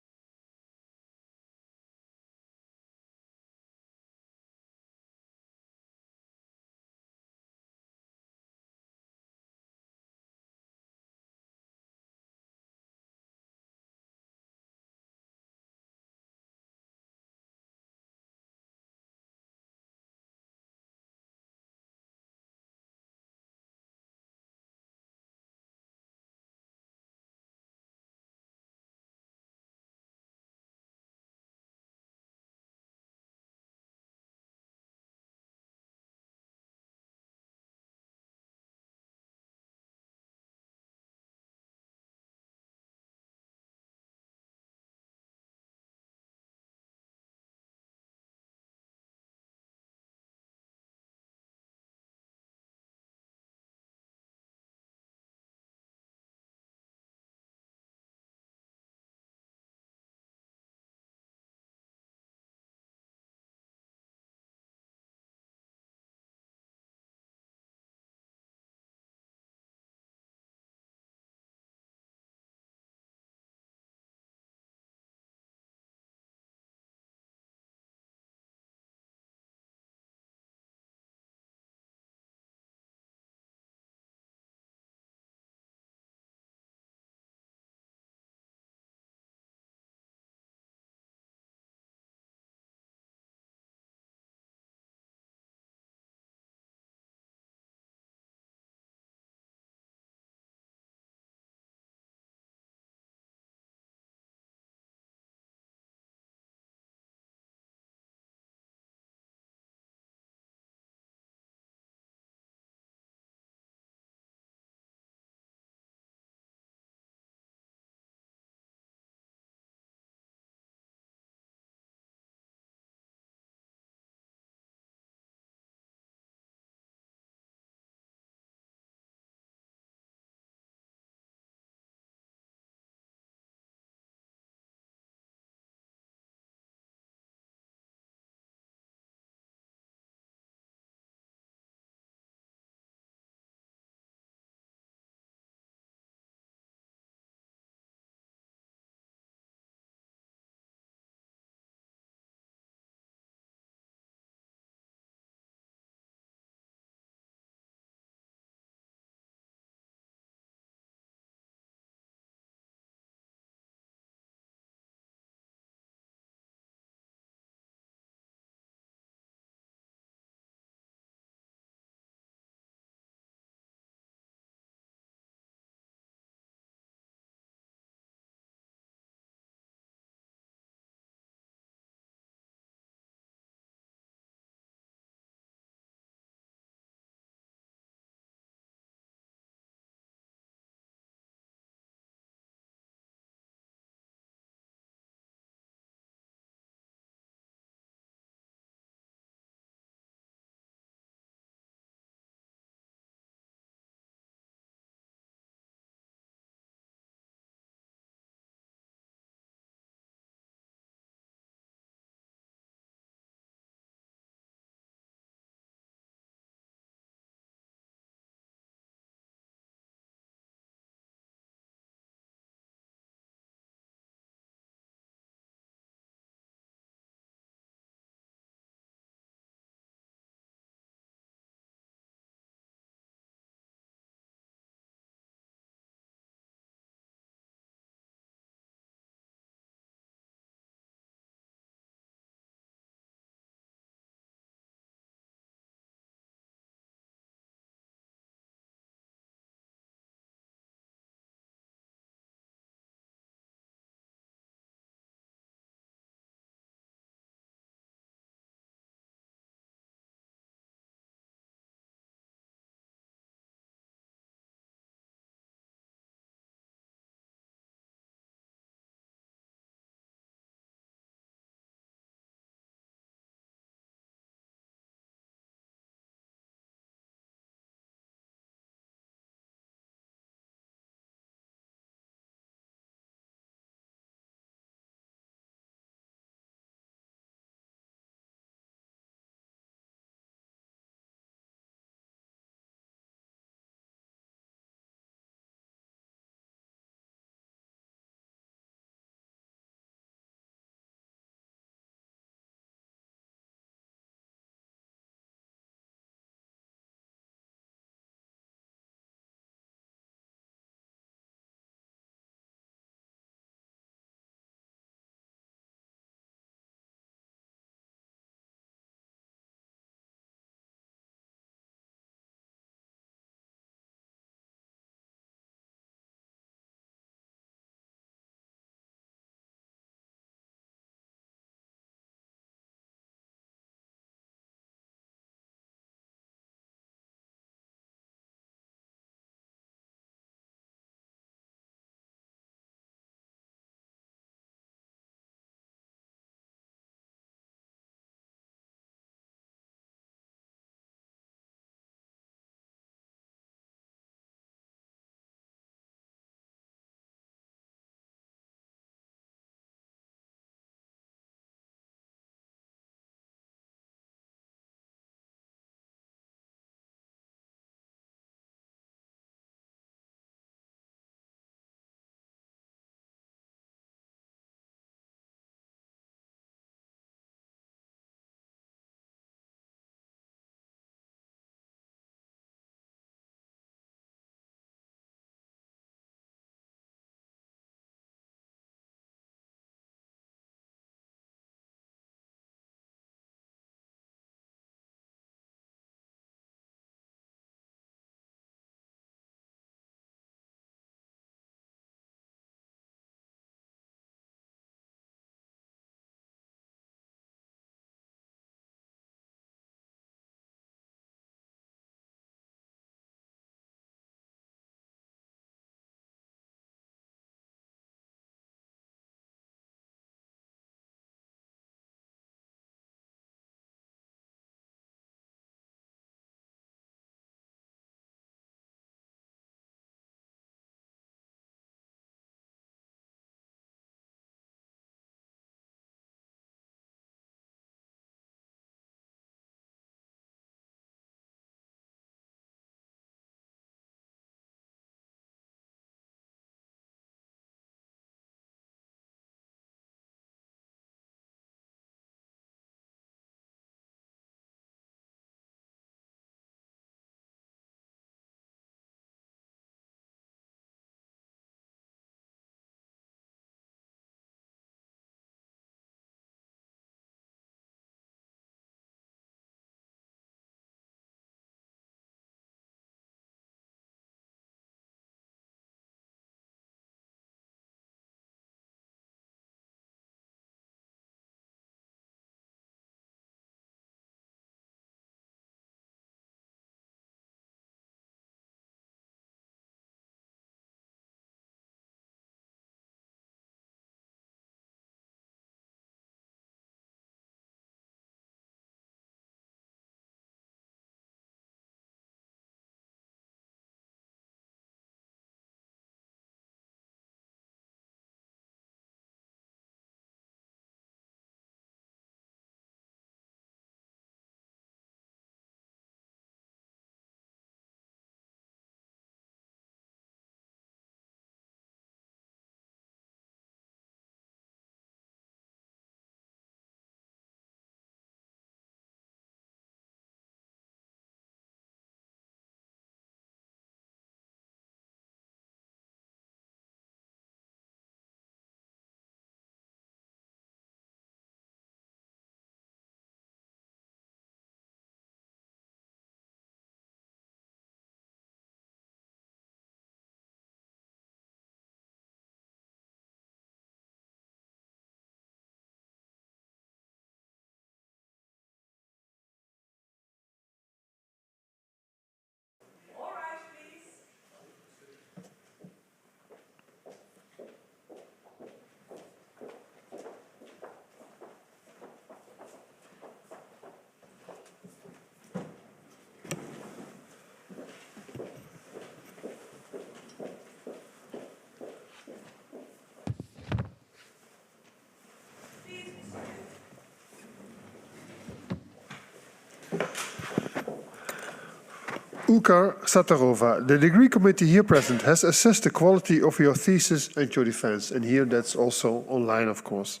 Ulkar Sattarova, the degree committee here present has assessed the quality of your thesis and your defense, and here that's also online, of course.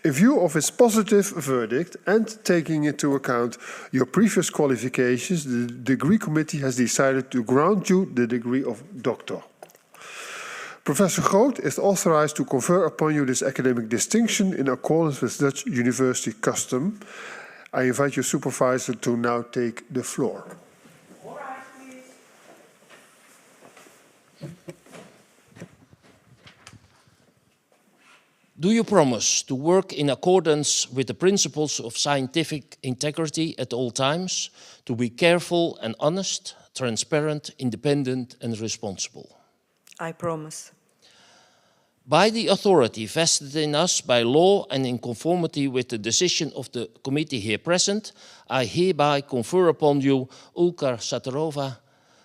In view of its positive verdict and taking into account your previous qualifications, the degree committee has decided to grant you the degree of doctor. Professor Groot is authorized to confer upon you this academic distinction in accordance with Dutch university custom. I invite your supervisor to now take the floor. Do you promise to work in accordance with the principles of scientific integrity at all times, to be careful and honest, transparent, independent and responsible? I promise. By the authority vested in us by law and in conformity with the decision of the committee here present, I hereby confer upon you, Ulkar Sattarova,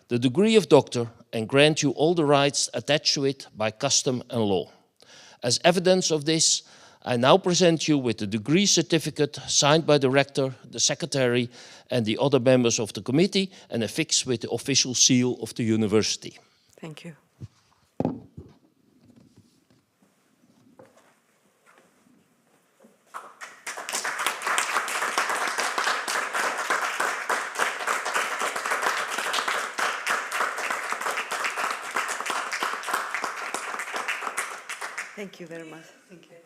the degree of doctor and grant you all the rights attached to it by custom and law. As evidence of this, I now present you with the degree certificate signed by the rector, the secretary and the other members of the committee and affixed with the official seal of the university. Thank you. Thank you very much. Thank you.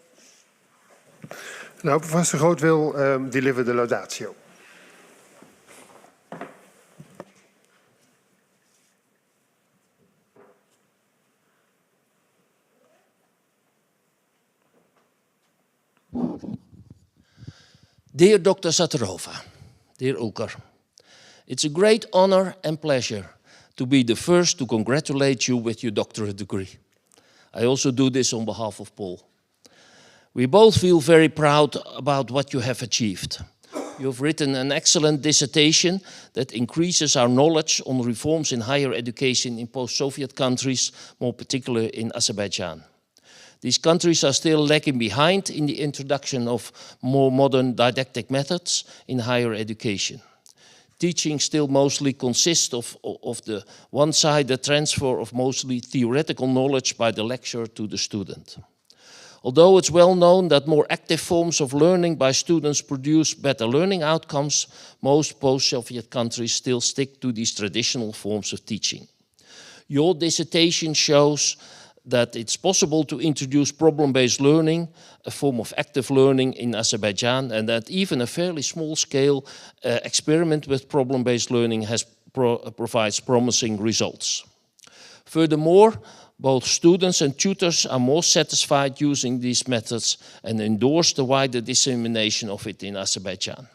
Now, Professor Groot will deliver the laudatio. Dear Dr. Sattarova, dear Ulkar, it's a great honor and pleasure to be the first to congratulate you with your doctorate degree. I also do this on behalf of Paul. We both feel very proud about what you have achieved. You have written an excellent dissertation that increases our knowledge on reforms in higher education in post-Soviet countries, more particularly in Azerbaijan. These countries are still lagging behind in the introduction of more modern didactic methods in higher education. Teaching still mostly consists of the one-sided transfer of mostly theoretical knowledge by the lecturer to the student. Although it's well known that more active forms of learning by students produce better learning outcomes, most post-Soviet countries still stick to these traditional forms of teaching. Your dissertation shows that it's possible to introduce problem-based learning, a form of active learning in Azerbaijan, and that even a fairly small-scale experiment with problem-based learning provides promising results. Furthermore, both students and tutors are more satisfied using these methods and endorse the wider dissemination of it in Azerbaijan.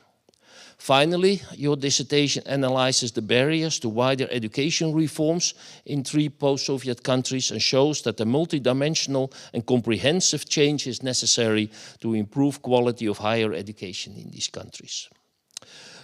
Finally, your dissertation analyzes the barriers to wider education reforms in 3 post-Soviet countries and shows that a multidimensional and comprehensive change is necessary to improve quality of higher education in these countries.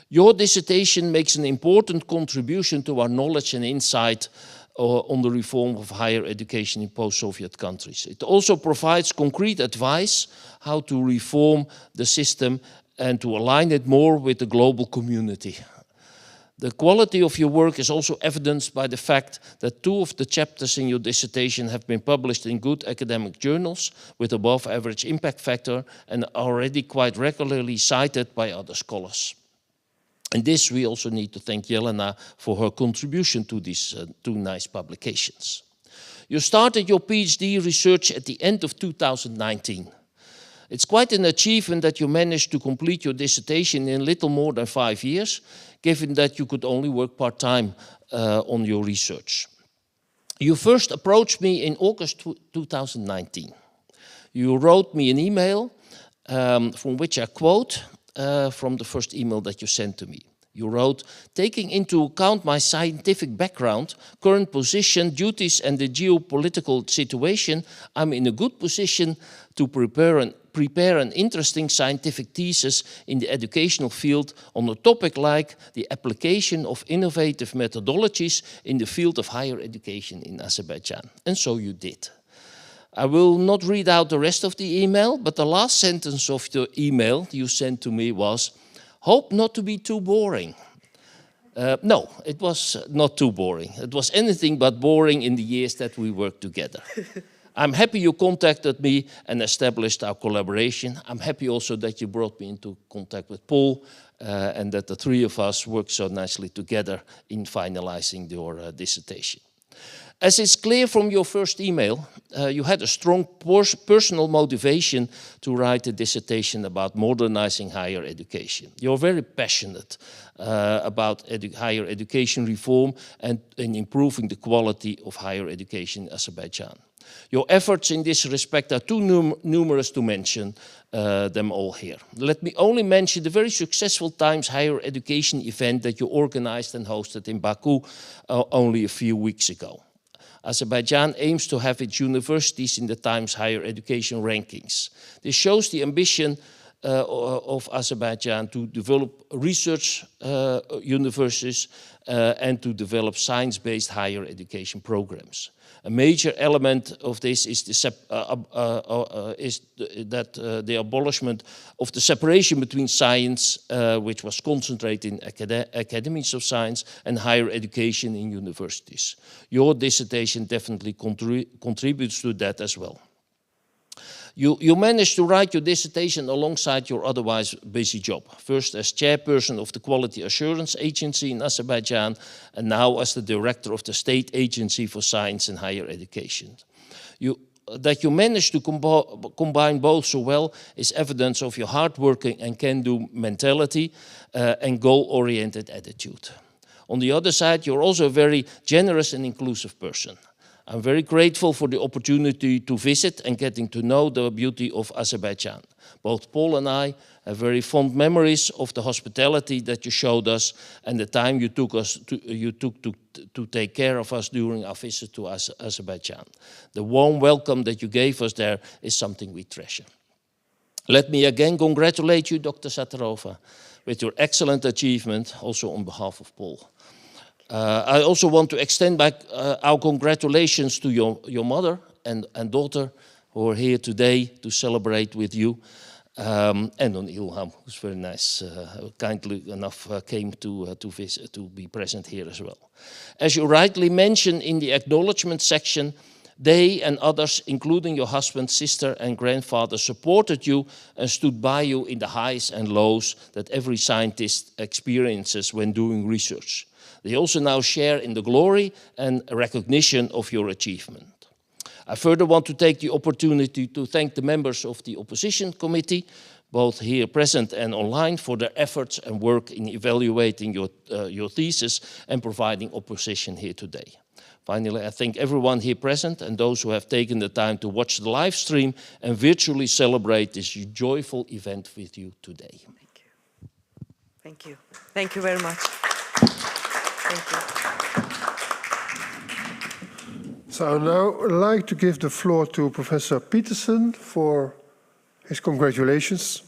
Your dissertation makes an important contribution to our knowledge and insight on the reform of higher education in post-Soviet countries. It also provides concrete advice how to reform the system and to align it more with the global community. The quality of your work is also evidenced by the fact that 2 of the chapters in your dissertation have been published in good academic journals with above average impact factor and are already quite regularly cited by other scholars. And this we also need to thank Jelena for her contribution to these 2 nice publications. You started your PhD research at the end of 2019. It's quite an achievement that you managed to complete your dissertation in little more than 5 years, given that you could only work part-time on your research. You first approached me in August 2019. You wrote me an email from which I quote from the first email that you sent to me. You wrote, taking into account my scientific background, current position, duties and the geopolitical situation, I'm in a good position to prepare an interesting scientific thesis in the educational field on a topic like the application of innovative methodologies in the field of higher education in Azerbaijan. And so you did. I will not read out the rest of the email, but the last sentence of the email you sent to me was, hope not to be too boring. No, it was not too boring. It was anything but boring in the years that we worked together. I'm happy you contacted me and established our collaboration. I'm happy also that you brought me into contact with Paul and that the three of us worked so nicely together in finalizing your dissertation. As is clear from your first email, you had a strong personal motivation to write a dissertation about modernizing higher education. You're very passionate about higher education reform and in improving the quality of higher education in Azerbaijan. Your efforts in this respect are too numerous to mention them all here. Let me only mention the very successful Times Higher Education event that you organized and hosted in Baku only a few weeks ago. Azerbaijan aims to have its universities in the Times Higher Education rankings. This shows the ambition of Azerbaijan to develop research universities and to develop science-based higher education programs. A major element of this is the abolishment of the separation between science, which was concentrated in academies of science, and higher education in universities. Your dissertation definitely contributes to that as well. You managed to write your dissertation alongside your otherwise busy job, first as chairperson of the Quality Assurance Agency in Azerbaijan, and now as the director of the State Agency for Science and Higher Education. That you managed to combine both so well is evidence of your hardworking and can-do mentality and goal-oriented attitude. On the other side, you're also a very generous and inclusive person. I'm very grateful for the opportunity to visit and getting to know the beauty of Azerbaijan. Both Paul and I have very fond memories of the hospitality that you showed us and the time you took to take care of us during our visit to Azerbaijan. The warm welcome that you gave us there is something we treasure. Let me again congratulate you, Dr. Sattarova, with your excellent achievement, also on behalf of Paul. I also want to extend back our congratulations to your mother and daughter who are here today to celebrate with you, and on Ilham, who's very nice, kindly enough came to visit, to be present here as well. As you rightly mentioned in the acknowledgement section, they and others, including your husband, sister, and grandfather, supported you and stood by you in the highs and lows that every scientist experiences when doing research. They also now share in the glory and recognition of your achievement. I further want to take the opportunity to thank the members of the opposition committee, both here present and online, for their efforts and work in evaluating your thesis and providing opposition here today. Finally, I thank everyone here present and those who have taken the time to watch the live stream and virtually celebrate this joyful event with you today. Thank you. Thank you. Thank you very much. Thank you. So I now would like to give the floor to Professor Peterson for his congratulations.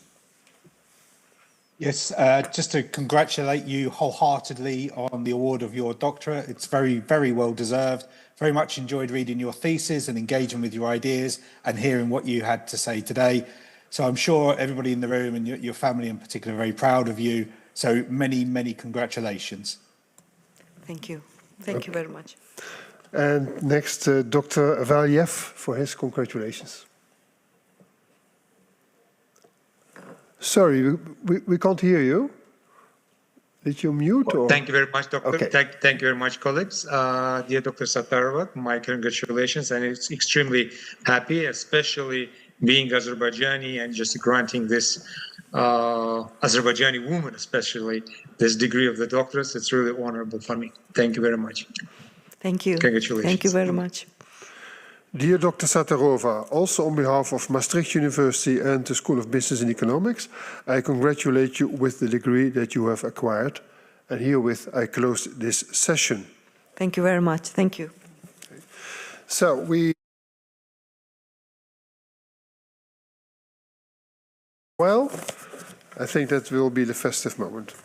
Yes, just to congratulate you wholeheartedly on the award of your doctorate. It's very, very well deserved. Very much enjoyed reading your thesis and engaging with your ideas and hearing what you had to say today. So I'm sure everybody in the room and your family in particular are very proud of you. So many, many congratulations. Thank you. Thank you very much. And next, Dr. Valiev for his congratulations. Sorry, we can't hear you. Did you mute? Or? Thank you very much, Doctor. Okay. Thank you very much, colleagues. Dear Dr. Sattarova, my congratulations, and it's extremely happy, especially being Azerbaijani and just granting this Azerbaijani woman, especially this degree of the doctorate. It's really honorable for me. Thank you very much. Thank you. Congratulations. Thank you very much. Dear Dr. Sattarova, also on behalf of Maastricht University and the School of Business and Economics, I congratulate you with the degree that you have acquired. And herewith I close this session. Thank you very much. Thank you. So well, I think that will be the festive moment.